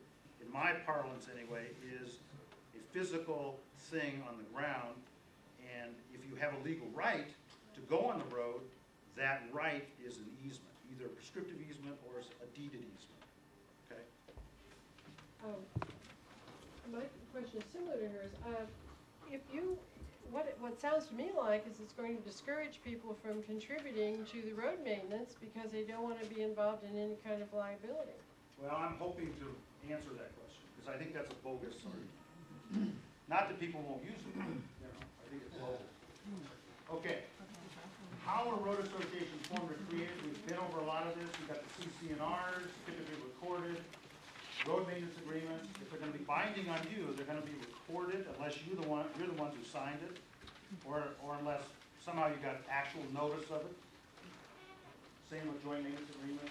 in my parlance anyway, is a physical thing on the ground, and if you have a legal right to go on the road, that right is an easement, either a prescriptive easement or a deeded easement, okay? My question is similar to hers. If you, what sounds to me like is it's going to discourage people from contributing to the road maintenance because they don't want to be involved in any kind of liability. Well, I'm hoping to answer that question, because I think that's a bogus argument. Not that people won't use it, you know, I think it's bogus. Okay. How are road associations formed or created? We've been over a lot of this. We've got the CC&Rs, typically recorded. Road maintenance agreements, if they're gonna be binding on you, they're gonna be recorded unless you're the ones who signed it, or unless somehow you got actual notice of it. Same with joint maintenance agreement.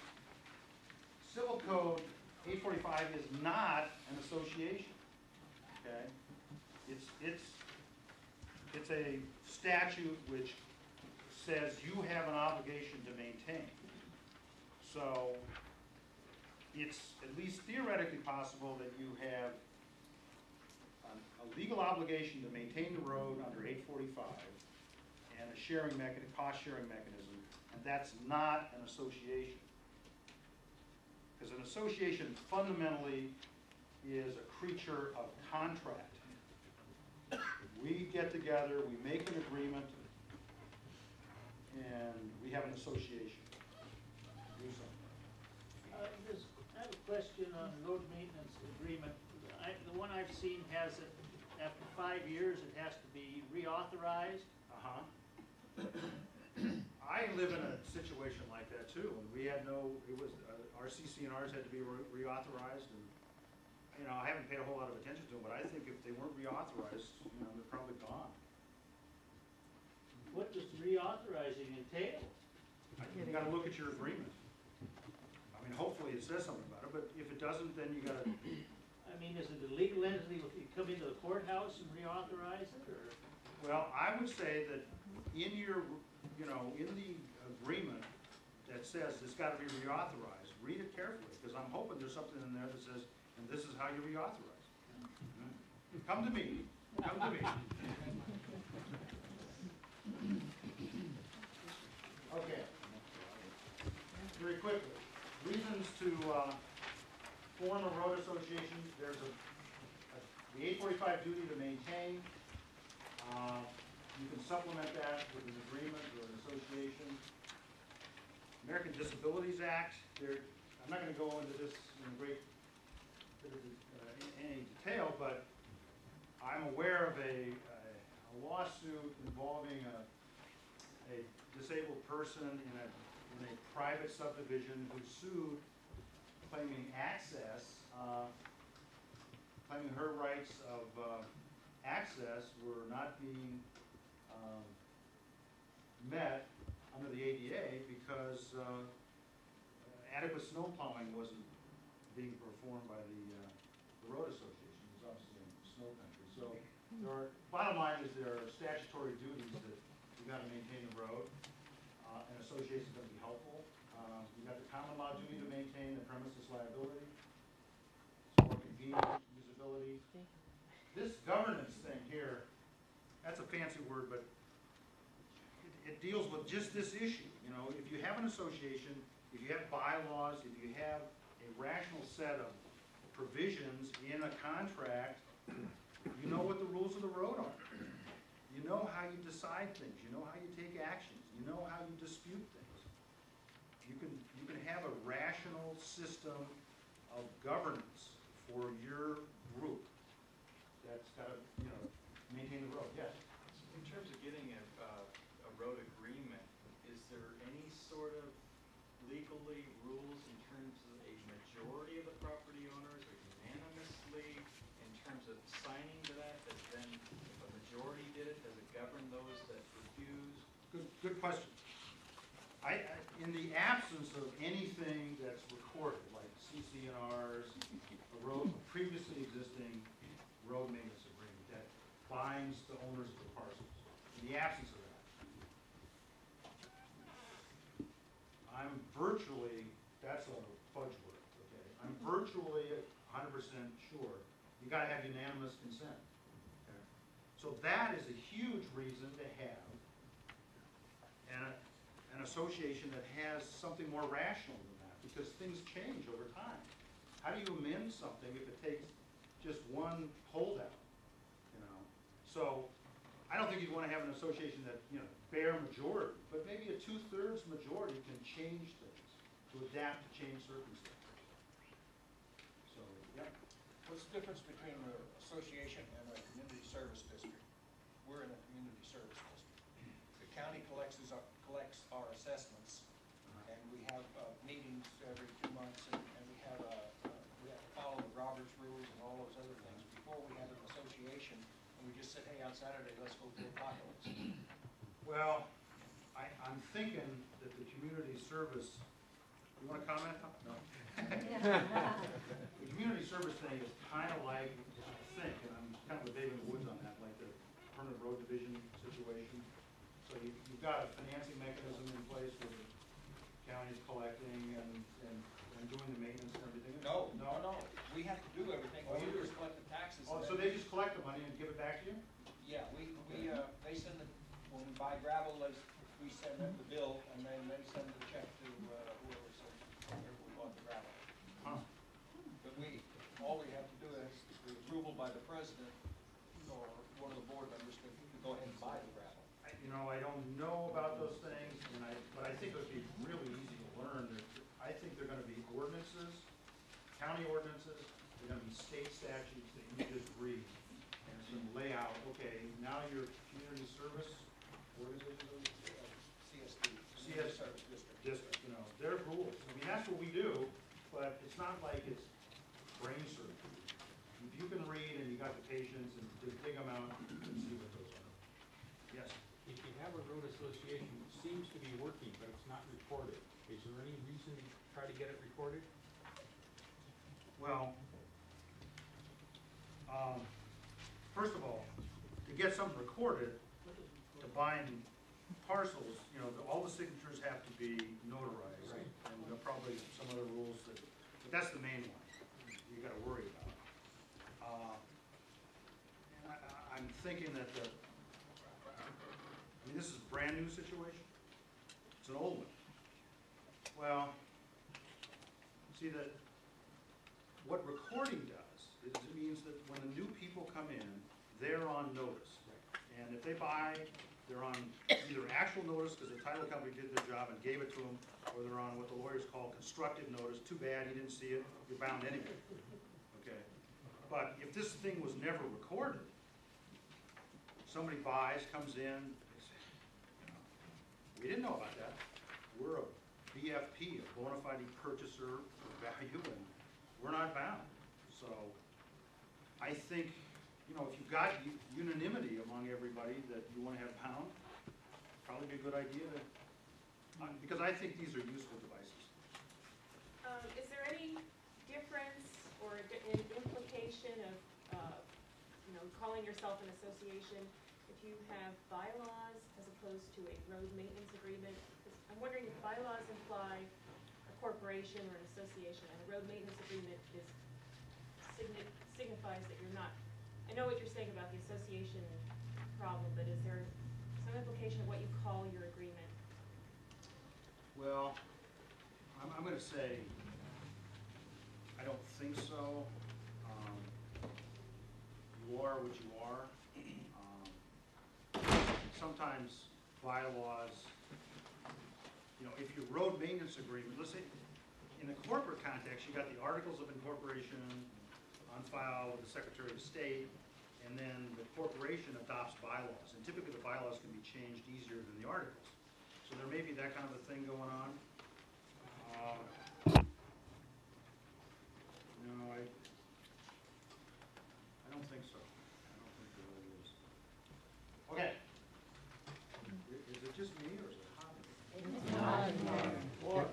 Civil Code 845 is not an association, okay? It's a statute which says you have an obligation to maintain. So it's at least theoretically possible that you have a legal obligation to maintain the road under 845 and a sharing mechanism, cost-sharing mechanism, and that's not an association. Because an association fundamentally is a creature of contract. We get together, we make an agreement, and we have an association to do something. I have a question on the road maintenance agreement. The one I've seen has it, after 5 years, it has to be reauthorized. I live in a situation like that too, and we had our CC&Rs had to be reauthorized, and, you know, I haven't paid a whole lot of attention to them, but I think if they weren't reauthorized, you know, they're probably gone. What does reauthorizing entail? You gotta look at your agreement. I mean, hopefully it says something about it, but if it doesn't, then you gotta, I mean, is it a legal entity, if you come into the courthouse and reauthorize it, or? well, I would say that in your, you know, in the agreement that says it's gotta be reauthorized, read it carefully, because I'm hoping there's something in there that says, and this is how you reauthorize. Come to me, come to me. Okay. Very quickly, reasons to form a road association. There's the 845 duty to maintain. You can supplement that with an agreement or an association. American Disabilities Act. I'm not going to go into this in any detail, but I'm aware of a lawsuit involving a disabled person in a private subdivision who sued, claiming access, claiming her rights of access were not being met under the ADA because adequate snow plowing wasn't being performed by the road association. It was obviously in snow country. So bottom line is there are statutory duties that you got to maintain the road. An association is going to be helpful. You got the common law duty to maintain the premises liability. It's more convenient usability. This governance thing here, that's a fancy word, but it deals with just this issue. You know, if you have an association, if you have bylaws, if you have a rational set of provisions in a contract, you know what the rules of the road are. You know how you decide things. You know how you take actions. You know how you dispute things. You can have a rational system of governance for your group that's got to, you know, maintain the road. Yes? In terms of getting a road agreement, is there any sort of legally rules in terms of a majority of the property owners or unanimously in terms of signing to that then if a majority did it, does it govern those that refuse? Good question. In the absence of anything that's recorded, like CC&Rs, a previously existing road maintenance agreement that binds the owners of the parcels. In the absence of that, I'm virtually, that's a fudge word, okay? I'm virtually 100% sure you gotta have unanimous consent. Okay? So that is a huge reason to have an association that has something more rational than that, because things change over time. How do you amend something if it takes just one holdout, you know? So I don't think you'd want to have an association that, you know, bare majority, but maybe a 2/3 majority can change things to adapt to changed circumstances. So, yeah. What's the difference between an association and a community service district? We're in a community service district. The county collects our assessments, and we have meetings every 2 months, and we have to follow the Roberts rules and all those other things. Before we had an association, and we just said, hey, on Saturday, let's go to apocalypse. Well, I'm thinking that the community service, you want to comment? No. The community service thing is kind of like, I think, and I'm kind of a Dave in the woods on that, like the permanent road division situation. So you've got a financing mechanism in place where the county's collecting and doing the maintenance and everything. No. We have to do everything. Oh, We you do? just collect the taxes. Oh, so they just collect the money and give it back to you? Yeah, they send the, when we buy gravel, we send them the bill, and then they send the check to whoever we bought the gravel. Huh. But all we have to do is the approval by the president or one of the board members to go ahead and buy the gravel. I don't know about those things, but I think it would be really easy to learn. I think they're gonna be ordinances, county ordinances, they're gonna be state statutes that you just read. And it's gonna lay out, okay, now your community service organization, CS Service District. district, their rules. I mean, that's what we do, but it's not like it's brain surgery. If you can read and you got the patience and just dig them out and see what those are. Yes? If you have a road association, it seems to be working, but it's not recorded. Is there any reason to try to get it recorded? Well, first of all, to get something recorded, to bind parcels, all the signatures have to be notarized. Right. And there are probably some other rules but that's the main one you gotta worry about. And I'm thinking that this is a brand new situation. It's an old one. Well, see that what recording does is it means that when the new people come in, they're on notice. And if they buy, they're on either actual notice because the title company did their job and gave it to them, or they're on what the lawyers call constructive notice. Too bad, he didn't see it, you're bound anyway. Okay? But if this thing was never recorded, somebody buys, comes in, they say, we didn't know about that. We're a BFP, a bona fide purchaser for value, and we're not bound. So I think, if you've got unanimity among everybody that you want to have bound, probably be a good idea to, because I think these are useful devices. Is there any difference or an implication of, calling yourself an association if you have bylaws as opposed to a road maintenance agreement? 'Cause I'm wondering if bylaws imply a corporation or an association, and a road maintenance agreement signifies that you're not. I know what you're saying about the association problem, but is there some implication of what you call your agreement? Well, I'm going to say, I don't think so. You are what you are. Sometimes bylaws, if your road maintenance agreement, let's say, in the corporate context, you got the articles of incorporation on file with the Secretary of State, and then the corporation adopts bylaws. And typically the bylaws can be changed easier than the articles. So there may be that kind of a thing going on. No, I don't think so. I don't think there really is. Okay. Is it just me, or is it hot? It's hot. Boy,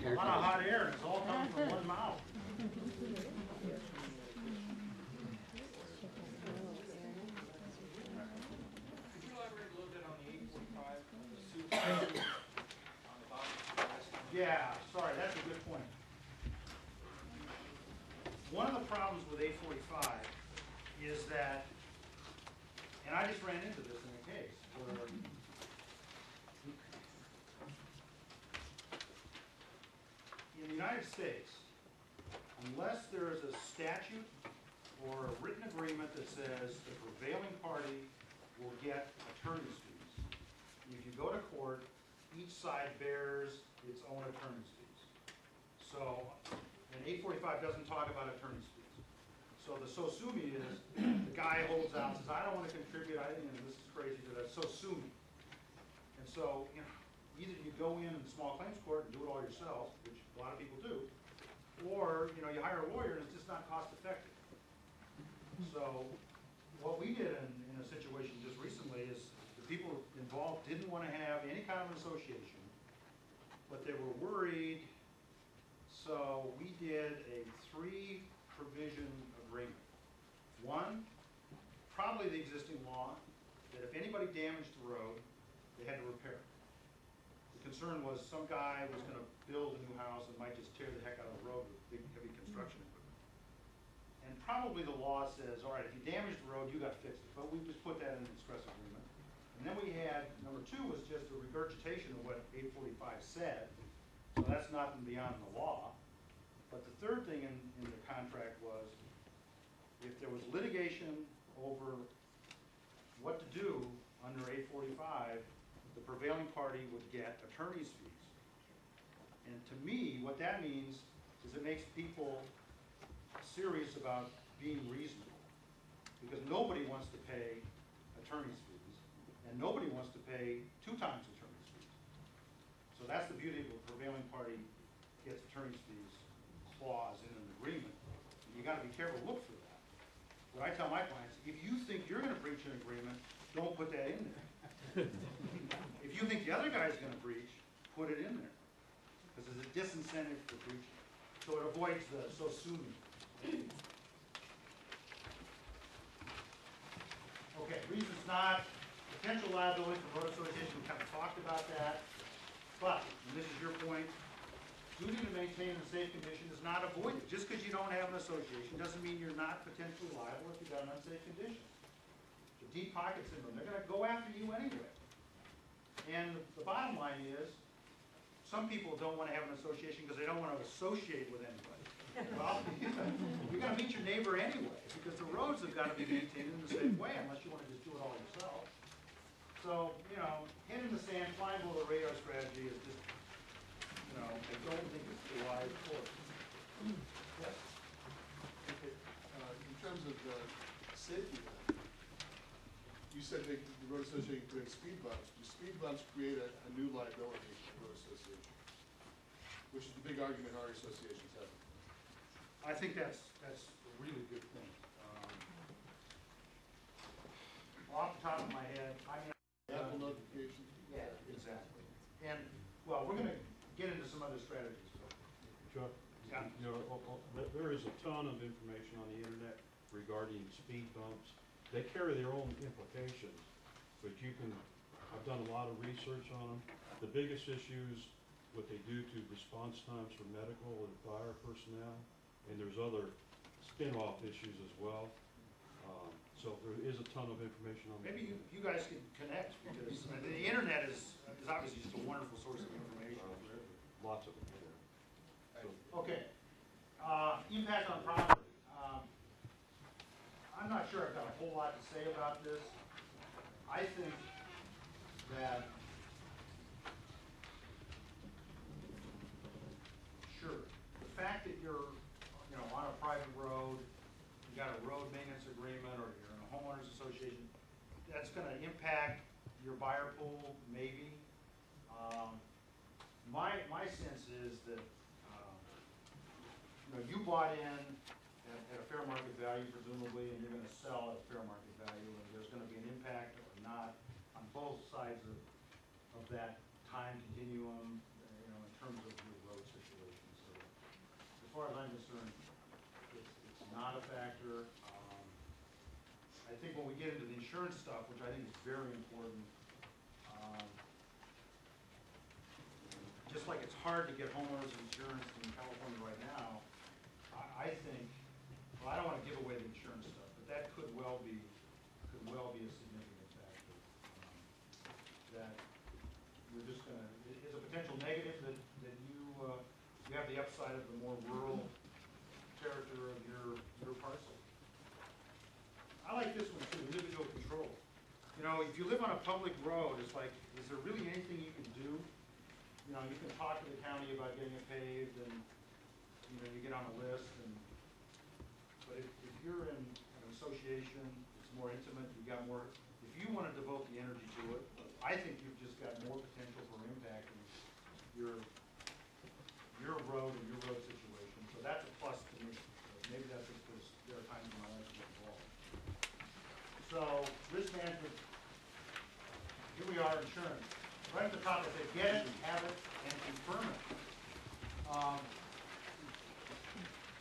a lot of hot air, and it's all coming from one mouth. one of the problems with 845 is that, and I just ran into this in a case where in the United States, unless there is a statute or a written agreement that says the prevailing party will get attorney's fees, if you go to court, each side bears its own attorney's fees. So, and 845 doesn't talk about attorney's fees. So the so sue me is, the guy holds out and says, I don't want to contribute, this is crazy, so sue me. And so, either you go in small claims court and do it all yourself, which a lot of people do, or, you hire a lawyer and it's just not cost effective. So, what we did in a situation just recently is the people involved didn't want to have any kind of an association, but they were worried, so we did a 3-provision agreement. One, probably the existing law, that if anybody damaged the road, they had to repair it. The concern was some guy was going to build a new house and might just tear the heck out of the road with big, heavy construction equipment. And probably the law says, all right, if you damage the road, you got to fix it. But we just put that in an express agreement. And then we had, number 2 was just a regurgitation of what 845 said. So that's nothing beyond the law. But the third thing in the contract was, if there was litigation over what to do under 845, the prevailing party would get attorney's fees. And to me, what that means is it makes people serious about being reasonable. Because nobody wants to pay attorney's fees, and nobody wants to pay 2 times attorney's fees. So that's the beauty of a prevailing party gets attorney's fees clause in an agreement. And you got to be careful, look for that. What I tell my clients, if you think you're going to breach an agreement, don't put that in there. If you think the other guy's going to breach, put it in there. Because there's a disincentive for breaching. So it avoids the so sue me. Okay, reasons not, potential liability for road association, we kind of talked about that. But, and this is your point, duty to maintain in a safe condition is not avoided. Just because you don't have an association doesn't mean you're not potentially liable if you've got an unsafe condition. The deep pocket syndrome, they're going to go after you anyway. And the bottom line is, some people don't want to have an association because they don't want to associate with anybody. Well, you're going to meet your neighbor anyway, because the roads have got to be maintained in a safe way, unless you want to just do it all yourself. So, head in the sand, flying below the radar strategy is just, I don't think it's the wise course. Yes? Okay, in terms of safety, you said the road association creates speed bumps. Do speed bumps create a new liability for the road association? Which is the big argument our associations have. I think that's a really good point. Off the top of my head, Apple notification? Yeah, exactly. And, well, we're going to get into some other strategies. Chuck, Yeah. there is a ton of information on the internet regarding speed bumps. They carry their own implications, but I've done a lot of research on them. The biggest issues, what they do to response times for medical and fire personnel, and there's other spin-off issues as well. So there is a ton of information on that. Maybe you guys can connect, because the internet is obviously just a wonderful source of information. Lots of it, yeah. So, Okay. Impact on property. I'm not sure I've got a whole lot to say about this. I think that, sure, the fact that you're, on a private road, you got a road maintenance agreement, or you're in a homeowners association, that's going to impact your buyer pool, maybe. My sense is that, you bought in at a fair market value, presumably, and you're going to sell at a fair market value, and there's going to be an impact or not on both sides of that time continuum, in terms of your road situation. So, as far as I'm concerned, it's not a factor. I think when we get into the insurance stuff, which I think is very important, just like it's hard to get homeowners insurance in California right now, I think well be a significant factor. That we're just gonna, it's a potential negative that you have the upside of the more rural character of your parcel. I like this one too, individual control. You know, if you live on a public road, it's like, is there really anything you can do? You know, you can talk to the county about getting it paved and, you know, you get on a list and, but if you're in an association, it's more intimate, you've got more, if you want to devote the energy to it, I think you've just got more potential for impact in your road and your road situation. So that's a plus to me. Maybe that's just because there are times in my life to get involved. So, risk management, here we are, insurance. Right at the top it says, get it, have it, and confirm it.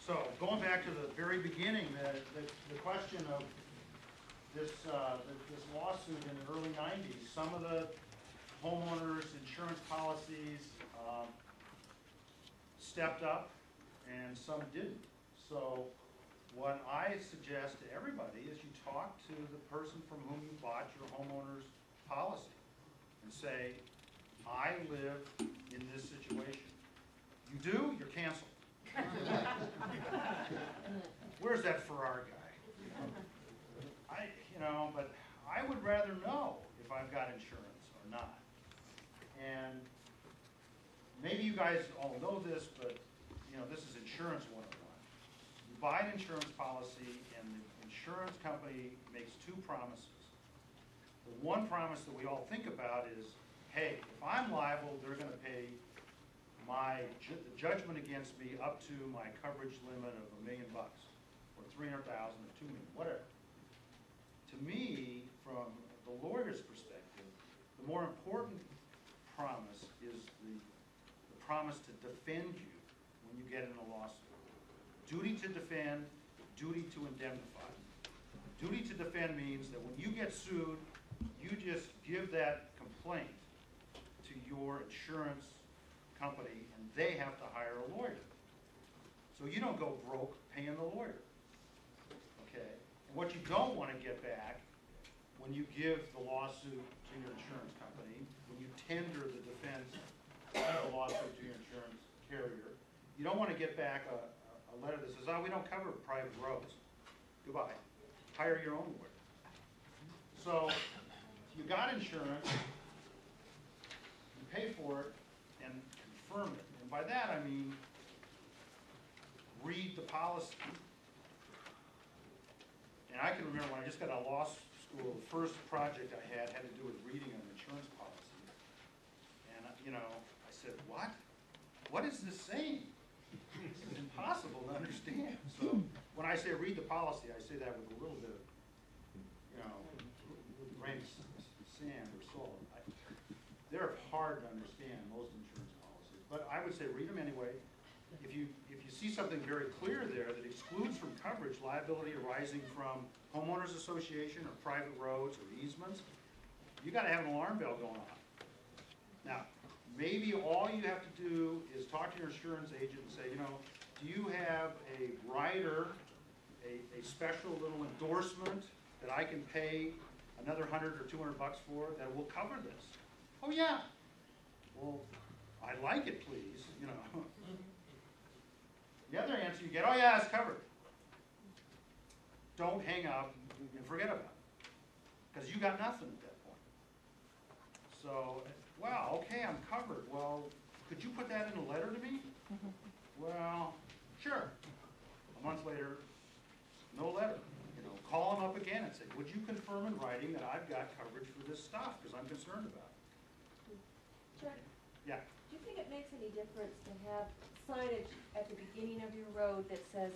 So, going back to the very beginning, the question of this lawsuit in the early 90s, some of the homeowners' insurance policies stepped up and some didn't. So what I suggest to everybody is you talk to the person from whom you bought your homeowner's policy and say, I live in this situation. You do, you're canceled. Where's that Ferrari guy? But I would rather know if I've got insurance or not. And maybe you guys all know this, but this is insurance 101. You buy an insurance policy and the insurance company makes two promises. The one promise that we all think about is, hey, if I'm liable, they're going to pay the judgment against me up to my coverage limit of $1 million or $300,000 or $2 million, whatever. To me, from the lawyer's perspective, the more important promise is the promise to defend you when you get in a lawsuit. Duty to defend, duty to indemnify. Duty to defend means that when you get sued, you just give that complaint to your insurance company and they have to hire a lawyer. So you don't go broke paying the lawyer. Okay? And what you don't want to get back when you give the lawsuit to your insurance company, when you tender the defense of the lawsuit to your insurance carrier, you don't want to get back a letter that says, oh, we don't cover private roads. Goodbye. Hire your own lawyer. So you got insurance, you pay for it, and confirm it. And by that I mean read the policy. And I can remember when I just got out of law school, the first project I had to do with reading an insurance policy. And I said, what? What is this saying? It's impossible to understand. So when I say read the policy, I say that with a little bit of, with a grain of sand or salt. They're hard to understand, most insurance policies. But I would say read them anyway. If you see something very clear there that excludes from coverage liability arising from homeowners association or private roads or easements, you got to have an alarm bell going on. Now, maybe all you have to do is talk to your insurance agent and say, do you have a rider, a special little endorsement that I can pay another $100 or $200 for that will cover this? Oh yeah. Well, I'd like it, please. The other answer you get, oh yeah, it's covered. Don't hang up and forget about it, because you got nothing at that point. So, well, okay, I'm covered. Well, could you put that in a letter to me? Well, sure. A month later, no letter. Call them up again and say, would you confirm in writing that I've got coverage for this stuff, because I'm concerned about it. Chuck, Yeah. do you think it makes any difference to have signage at the beginning of your road that says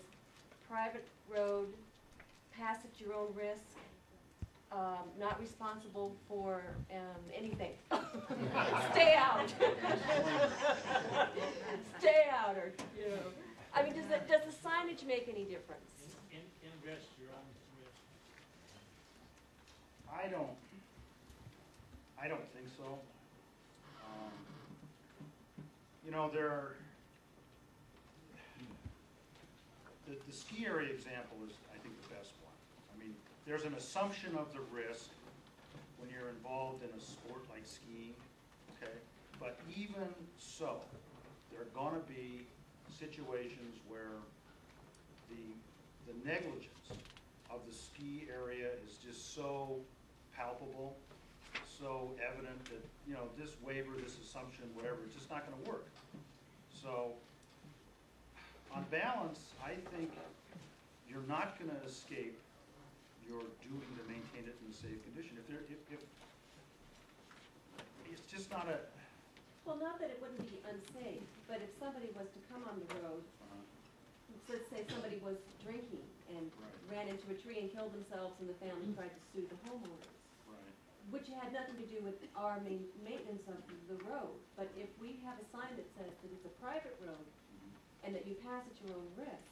private road, pass at your own risk, not responsible for anything? Stay out. Stay out, or I mean, does the signage make any difference? Invest your own risk. I don't think so. The ski area example is, I think, the best one. I mean, there's an assumption of the risk when you're involved in a sport like skiing, okay? But even so, there are gonna be situations where the negligence of the ski area is just so palpable, so evident that, you know, this waiver, this assumption, whatever, it's just not gonna work. So, on balance, I think you're not gonna escape your duty to maintain it in a safe condition. If it's just not a, Well, not that it wouldn't be unsafe, but if somebody was to come on the road, let's say somebody was drinking and ran into a tree and killed themselves and the family tried to sue the homeowners, right, which had nothing to do with our maintenance of the road. But if we have a sign that says that it's a private road and that you pass at your own risk,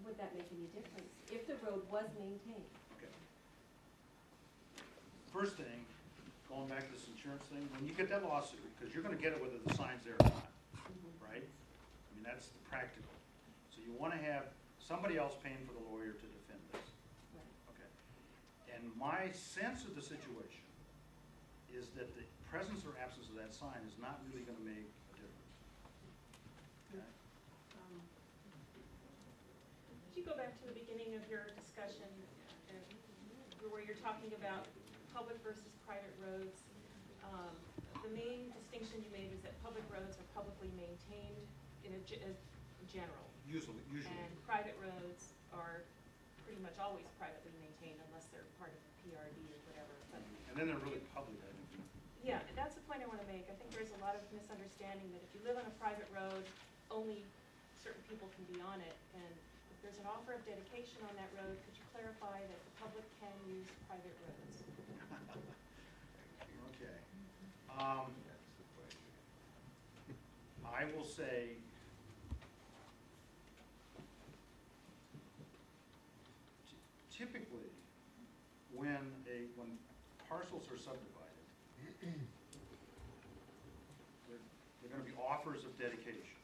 would that make any difference if the road was maintained? okay. First thing, going back to this insurance thing, when you get that lawsuit, because you're gonna get it whether the sign's there or not, right? I mean, that's the practical. So you wanna have somebody else paying for the lawyer to defend this. Right. Okay. And my sense of the situation is that the presence or absence of that sign is not really gonna make a difference. Okay? Could you go back to the beginning of your discussion, where you're talking about public versus private roads? The main distinction you made is that public roads are publicly maintained in general. Usually. And private roads are pretty much always privately maintained unless they're part of the PRD or whatever. But And then they're really public, I think. yeah, that's the point I want to make. I think there's a lot of misunderstanding that if you live on a private road, only certain people can be on it. And if there's an offer of dedication on that road, could you clarify that the public can use private roads? Okay. I will say, typically, when parcels are subdivided, they're gonna be offers of dedication,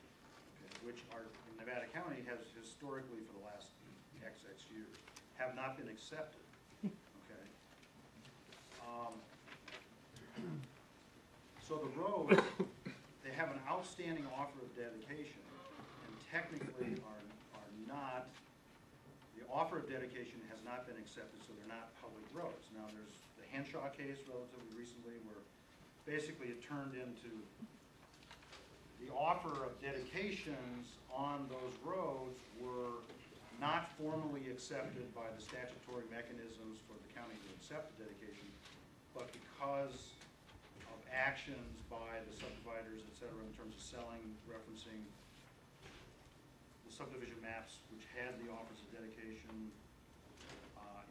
okay, which are, in Nevada County, has historically, for the last XX years, have not been accepted, okay? So the roads, they have an outstanding offer of dedication, and technically are not, the offer of dedication has not been accepted, so they're not public roads. Now, there's the Henshaw case relatively recently, where basically it turned into the offer of dedications on those roads were not formally accepted by the statutory mechanisms for the county to accept the dedication, but because of actions by the subdividers, et cetera, in terms of selling, referencing the subdivision maps, which had the offers of dedication,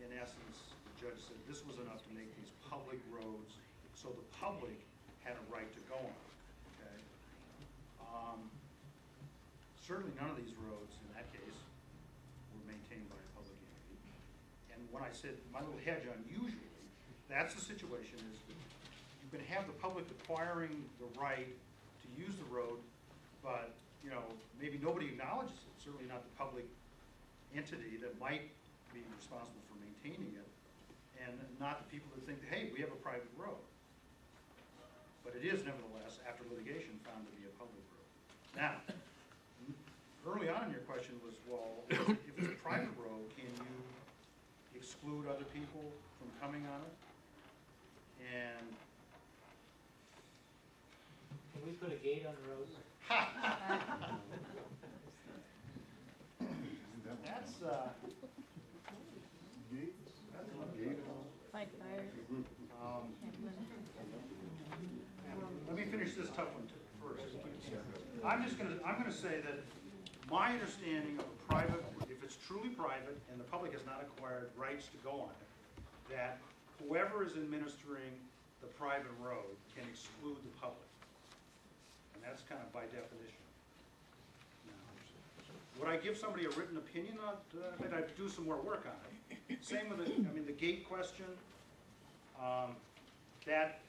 in essence, the judge said this was enough to make these public roads, so the public had a right to go on, okay? Certainly none of these roads, in that case, were maintained by a public entity. And when I said my little hedge on usually, that's the situation, is that you can have the public acquiring the right to use the road, but, you know, maybe nobody acknowledges it, certainly not the public entity that might be responsible for maintaining it, and not the people that think, hey, we have a private road. But it is nevertheless, after litigation, found to be a public road. Now, early on in your question was, well, if it's a private road, can you exclude other people from coming on it? And Can we put a gate on the road? that's, Like fire. Let me finish this tough one first. I'm gonna say that my understanding of a private, if it's truly private and the public has not acquired rights to go on it, that whoever is administering the private road can exclude the public. And that's kind of by definition. Would I give somebody a written opinion on it? I'd do some more work on it. Same with the gate question. That,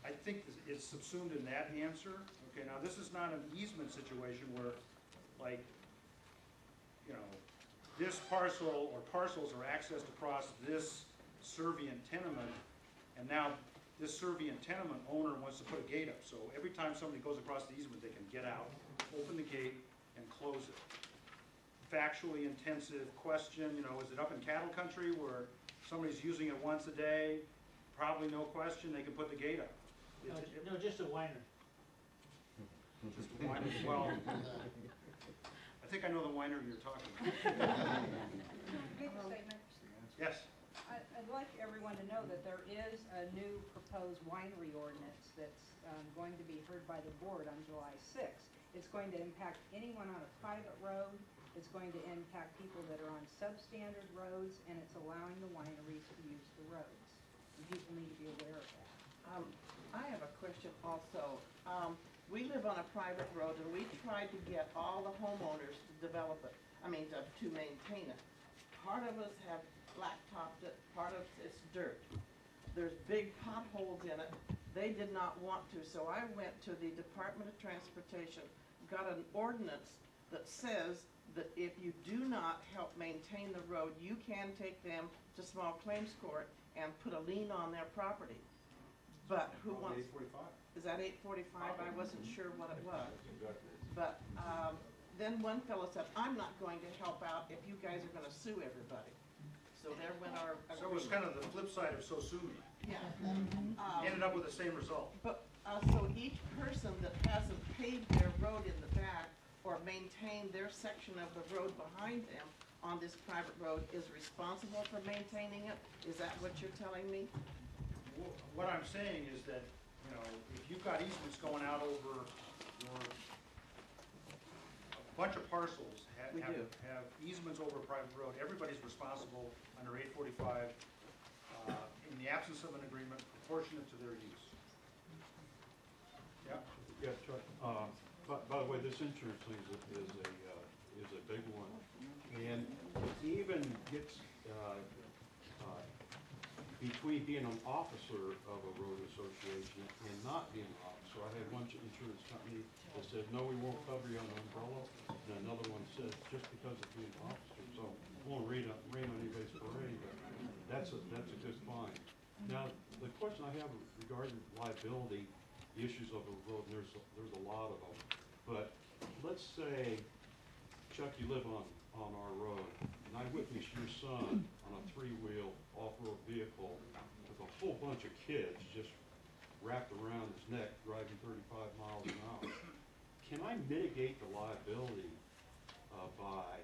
I think, is subsumed in that answer. Okay, now this is not an easement situation where, like, you know, this parcel or parcels are accessed across this servient tenement, and now this servient tenement owner wants to put a gate up. So every time somebody goes across the easement, they can get out, open the gate, and close it. Factually intensive question, you know, is it up in cattle country where somebody's using it once a day? Probably no question, they can put the gate up. No, just a winery. Just a winery, well, I think I know the winery you're talking about. Make a statement. Yes, I'd like everyone to know that there is a new proposed winery ordinance that's going to be heard by the board on July 6th. It's going to impact anyone on a private road. It's going to impact people that are on substandard roads, and it's allowing the wineries to use the roads. And people need to be aware of that. I have a question also. We live on a private road, and we tried to get all the homeowners to develop it, to maintain it. Part of us have blacktopped it, part of it's dirt. There's big potholes in it. They did not want to, so I went to the Department of Transportation, got an ordinance that says that if you do not help maintain the road, you can take them to small claims court and put a lien on their property. But who wants? 845. Is that 845? I wasn't sure what it was. But then one fellow said, I'm not going to help out if you guys are gonna sue everybody. So there went our agreement. so it was kind of the flip side of so sue me. Yeah. Ended up with the same result. But, so each person that hasn't paved their road in the back or maintained their section of the road behind them on this private road is responsible for maintaining it? Is that what you're telling me? What I'm saying is that, you know, if you've got easements going out over your, a bunch of parcels have easements over a private road, everybody's responsible under 845 in the absence of an agreement proportionate to their use. Yeah? Yeah, Chuck, by the way, this insurance thing is a big one. And it even gets, between being an officer of a road association and not being an officer. I had one insurance company that said, no, we won't cover you on an umbrella, and another one said, just because of being an officer. So I won't rain on anybody's parade, but that's a good find. Now, the question I have regarding liability, the issues of a road, and there's a lot of them. But let's say, Chuck, you live on our road, and I witness your son on a three-wheel off-road vehicle with a whole bunch of kids just wrapped around his neck driving 35 miles an hour. Can I mitigate the liability by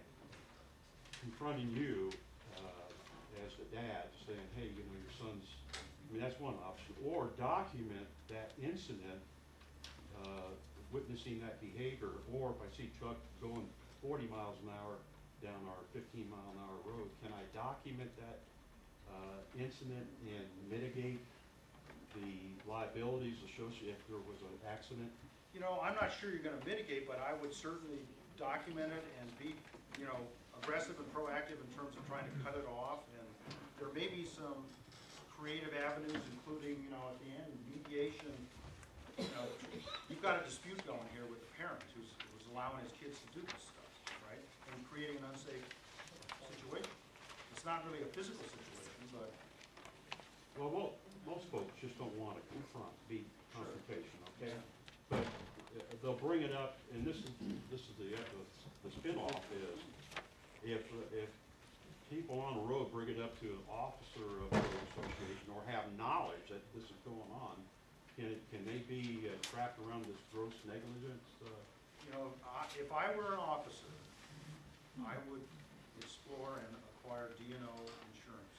confronting you as the dad, saying, hey, you know, your son's, that's one option, or document that incident, witnessing that behavior, or if I see Chuck going 40 miles an hour down our 15-mile-an-hour road, can I document that incident and mitigate the liabilities associated if there was an accident? You know, I'm not sure you're gonna mitigate, but I would certainly document it and be, you know, aggressive and proactive in terms of trying to cut it off. And there may be some creative avenues, including, you know, at the end, mediation. You know, you've got a dispute going here with the parent who's allowing his kids to do this stuff, right? And creating an unsafe situation. It's not really a physical situation, but. Well, most folks just don't want to be confrontation, okay? But they'll bring it up, and this is the spin-off is, if people on the road bring it up to an officer of the road association or have knowledge that this is going on, can they be trapped around this gross negligence? You know, if I were an officer, I would explore and acquire D&O insurance.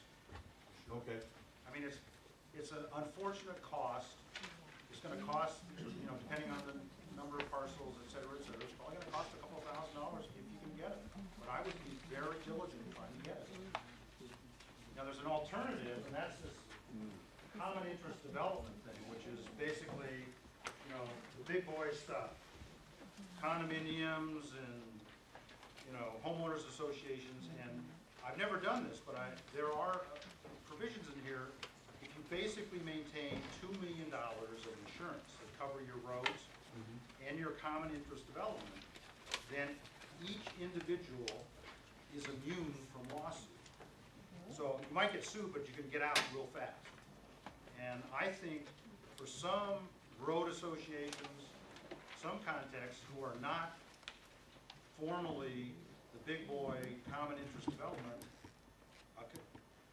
Okay. I mean, it's an unfortunate cost. It's gonna cost, you know, depending on the number of parcels, et cetera, it's probably gonna cost a couple of $1,000 if you can get it. But I would be very diligent in trying to get it. Now, there's an alternative, and that's this common interest development thing, which is basically, you know, the big boy stuff. Condominiums and, you know, homeowners associations, and I've never done this, but there are provisions in here. If you basically maintain $2 million of insurance that cover your roads and your common interest development, then each individual is immune from lawsuit. So you might get sued, but you can get out real fast. And I think for some road associations, some contexts who are not formally the big boy common interest development,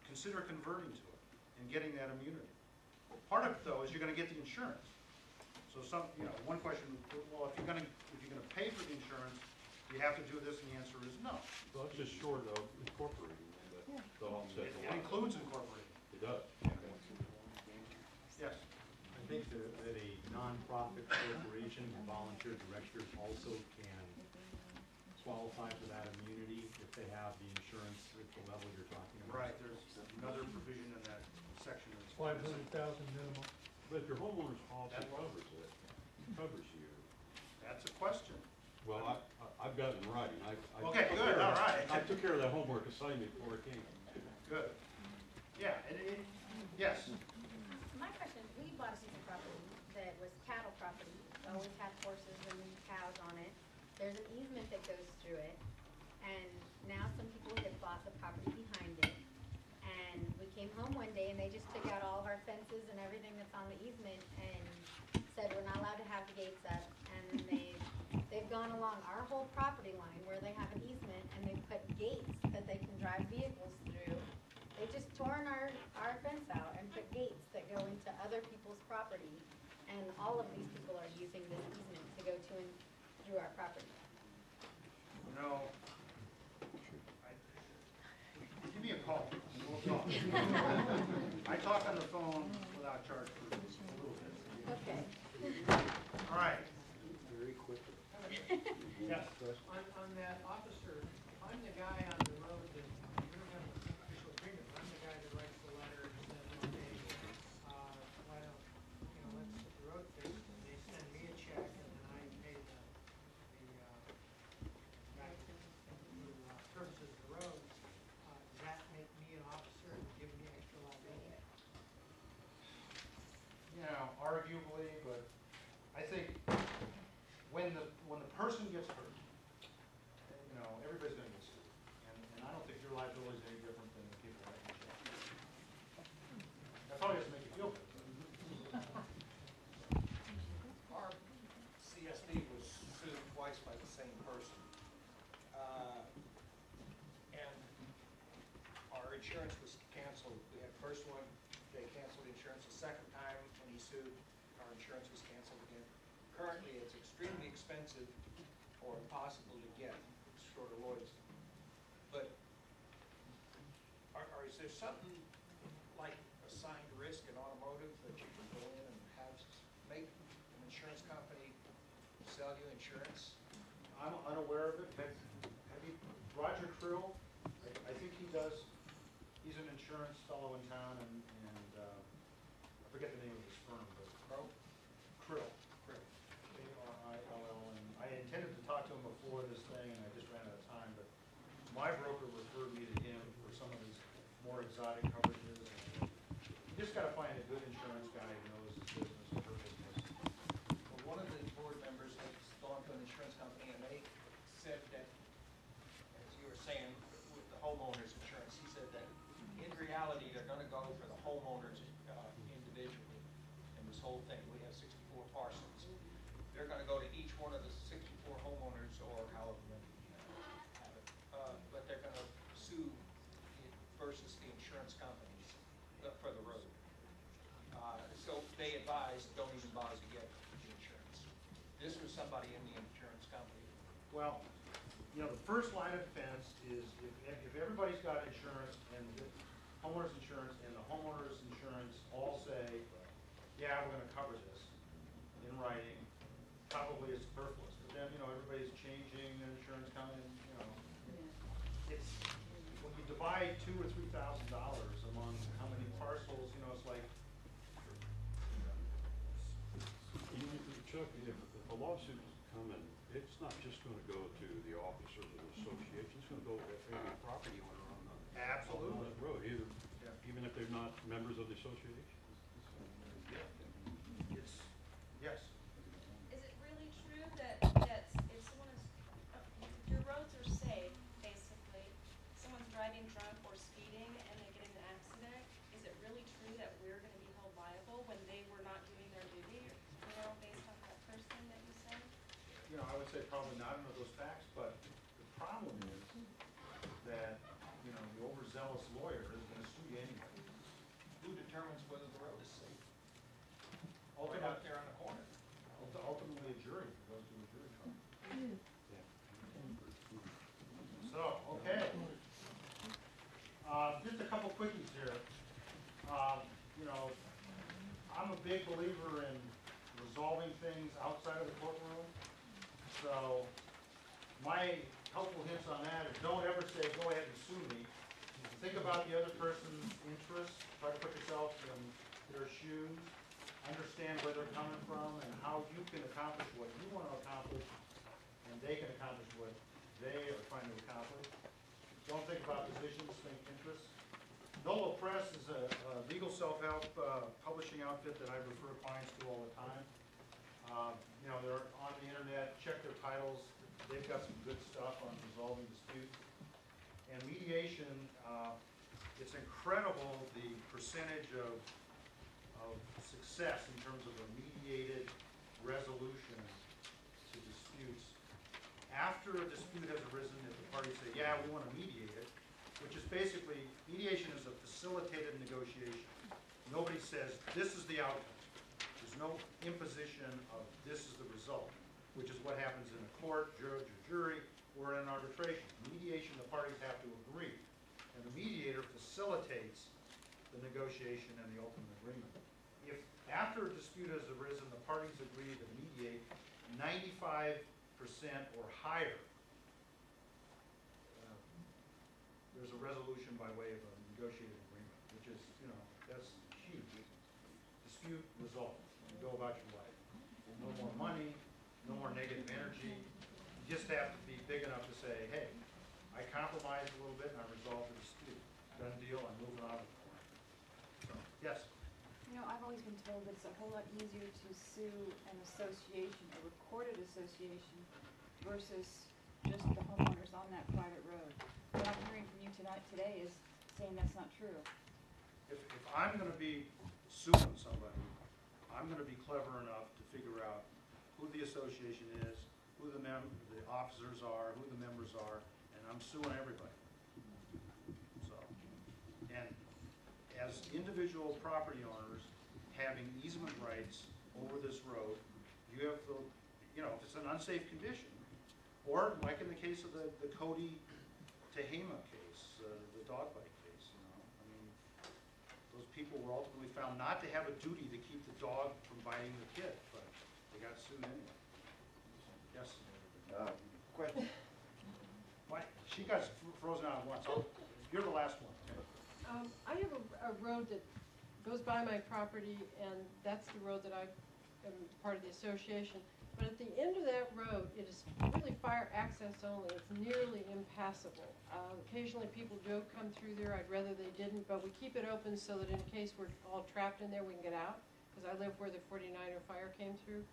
consider converting to it and getting that immunity. Part of it, though, is you're going to get the insurance. So one question, well, if you're going to pay for the insurance, you have to do this, and the answer is no. Well, it's just short of incorporating the offset. It includes incorporating. It does. Yes. I think that a nonprofit corporation, volunteer directors also can qualify for that immunity if they have the insurance at the level you're talking about. Right, there's another provision in that section that's. 500,000 minimum. But if your homeowner's policy covers you. That's a question. Well, I've got it in writing. Okay, good, all right. I took care of that homework assignment before it came. Good. Yeah, yes. My question, we bought a piece of property that was cattle property, always had horses and cows on it. There's an easement that goes through it, and now some people have bought the property behind it. And we came home one day and they just took out all of our fences and everything that's on the easement and said we're not allowed to have the gates up. And they've gone along our whole property line where they have an easement and they've put gates that they can drive vehicles through. They just torn our fence out and put gates that go into other people's property. And all of these people are using this easement to go to and through our property. You know, give me a call and we'll talk. I talk on the phone without charge for a little bit. Okay. All right. Very quickly. Yes. On that officer, I'm the guy on the road that, we don't have an official agreement, but I'm the guy that writes the letter and says, okay, why don't, let's put the road fixed, and they send me a check, and then I pay the guy who services the road. Does that make me an officer and give me extra liability? Arguably, but I think when the person gets hurt, everybody's gonna get sued. And I don't think your liability is any different than the people that you check. That probably doesn't make you feel good. Our CSD was sued twice by the same person. And our insurance was canceled. We had the first one, they canceled the insurance. The second time, when he sued, our insurance was canceled again. Currently, it's extremely expensive or impossible to get, short of Lloyd's. But is there something like assigned risk in automotive that you can go in and make an insurance company sell you insurance? I'm unaware of it. Have you, Roger Krill, I think he's an insurance fellow in town, and I forget the name of his firm, but Krill. K-R-I-L-L, and I intended to talk to him before this thing, and I just ran out of time, but my broker referred me to him for some of his more exotic coverages. You just gotta find a good insurance guy who knows his business and her business. Well, one of the board members has gone to an insurance company, and they said that, as you were saying, with the homeowner's insurance, he said that in reality, they're gonna go for the homeowners individually in this whole thing. We have 64 parcels. They're gonna go to each one of the 64 homeowners, or however many have it, but they're gonna sue versus the insurance companies for the road. So they advise, don't even bother to get the insurance. This was somebody in the insurance company. Well, the first line of defense is if everybody's got insurance and the homeowner's insurance and the homeowner's insurance all say, yeah, we're gonna cover this in writing, probably it's superfluous. But then, everybody's changing their insurance company, it's, when you divide $2,000 or $3,000 among how many parcels, it's like. Chuck, if a lawsuit is coming, it's not just gonna go to the officers of the association, it's gonna go to every property owner on that road, even if they're not members of the association. Yes. Is it really true that if someone is, your roads are safe, basically, driving drunk or speeding and they get in an accident, is it really true that we're gonna be held liable when they were not doing their duty, you know, based on that person that you said? You know, I would say probably not under those facts, but the problem is that, you know, the overzealous lawyer is gonna sue you anyway. Who determines whether the road is safe? Right Ultimately, out there on the corner. ultimately a jury, if it goes to a jury trial. So, okay. Just a couple quickies here. You know, I'm a big believer in resolving things outside of the courtroom. So, my helpful hints on that is don't ever say, go ahead and sue me. Think about the other person's interests, try to put yourself in their shoes, understand where they're coming from and how you can accomplish what you want to accomplish, and they can accomplish what they are trying to accomplish. Don't think about positions, think interests. Nolo Press is a legal self-help publishing outfit that I refer clients to all the time. You know, they're on the internet, check their titles. They've got some good stuff on resolving disputes. And mediation, it's incredible the percentage of success in terms of a mediated resolution to disputes. After a dispute has arisen, if the parties say, yeah, we want to mediate it, which is basically, mediation is a facilitated negotiation. Nobody says, this is the outcome. There's no imposition of this is the result, which is what happens in a court, judge or jury, or in an arbitration. Mediation, the parties have to agree. And the mediator facilitates the negotiation and the ultimate agreement. If after a dispute has arisen, the parties agree to mediate 95% or higher, there's a resolution by way of a negotiated agreement, which is, you know, that's huge. Dispute resolved. You go about your life. No more money, no more negative energy. You just have to be big enough to say, hey, I compromised a little bit and I resolved the dispute. Done deal, I'm moving on. So, yes? You know, I've always been told that it's a whole lot easier to sue an association, a recorded association, versus just the homeowners on that private road. What I'm hearing from you today is saying that's not true. If I'm gonna be suing somebody, I'm gonna be clever enough to figure out who the association is, who the officers are, who the members are, and I'm suing everybody. So, and as individual property owners having easement rights over this road, you have the, you know, if it's an unsafe condition, or like in the case of the Cody Tehama case, the dog bite case, you know, I mean, those people were ultimately found not to have a duty to keep the dog from biting the kid, but they got sued anyway. Yes? Question. Why? She got frozen out once. You're the last one. I have a road that goes by my property, and that's the road that I am part of the association. But at the end of that road, it is really fire access only. It's nearly impassable. Occasionally people do come through there. I'd rather they didn't, but we keep it open so that in case we're all trapped in there, we can get out, because I live where the 49er fire came through.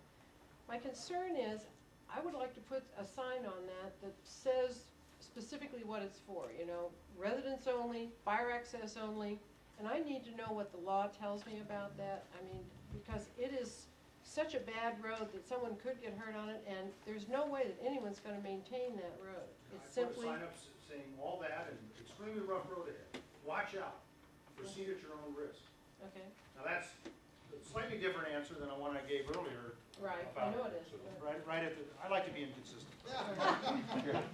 My concern is, I would like to put a sign on that says specifically what it's for, you know, residents only, fire access only, and I need to know what the law tells me about that. I mean, because it is such a bad road that someone could get hurt on it, and there's no way that anyone's going to maintain that road. It's simply... I put a sign up saying all that and extremely rough road ahead. Watch out. Proceed at your own risk. Okay. Now that's a slightly different answer than the one I gave earlier. Right, I know it is. Right at the, I like to be inconsistent.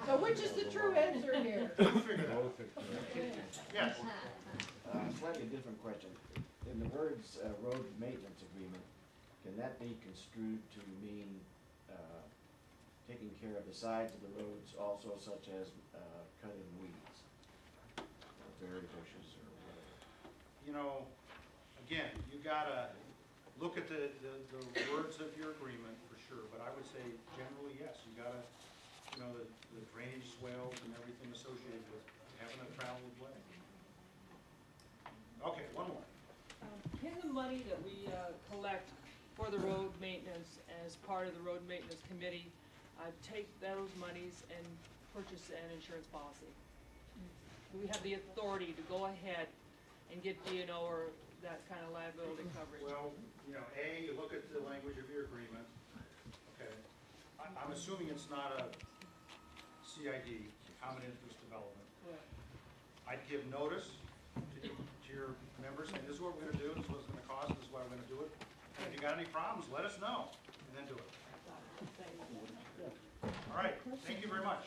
So which is the true answer here? Yes. Slightly different question. In the words road maintenance agreement, can that be construed to mean taking care of the sides of the roads also, such as cutting weeds, or berry bushes, or whatever? You know, again, you gotta look at the words of your agreement for sure, but I would say generally, yes, you gotta, you know, the drainage swales and everything associated with having a traveled way. Okay, one more. Can the money that we collect for the road maintenance as part of the road maintenance committee take those monies and purchase an insurance policy? Do we have the authority to go ahead and get D&O or that kind of liability coverage? Well, you know, you look at the language of your agreement, okay? I'm assuming it's not a CID, common interest development. Correct. I'd give notice to your members, saying this is what we're gonna do, this is what it's gonna cost, this is why we're gonna do it. And if you got any problems, let us know, and then do it. All right, thank you very much.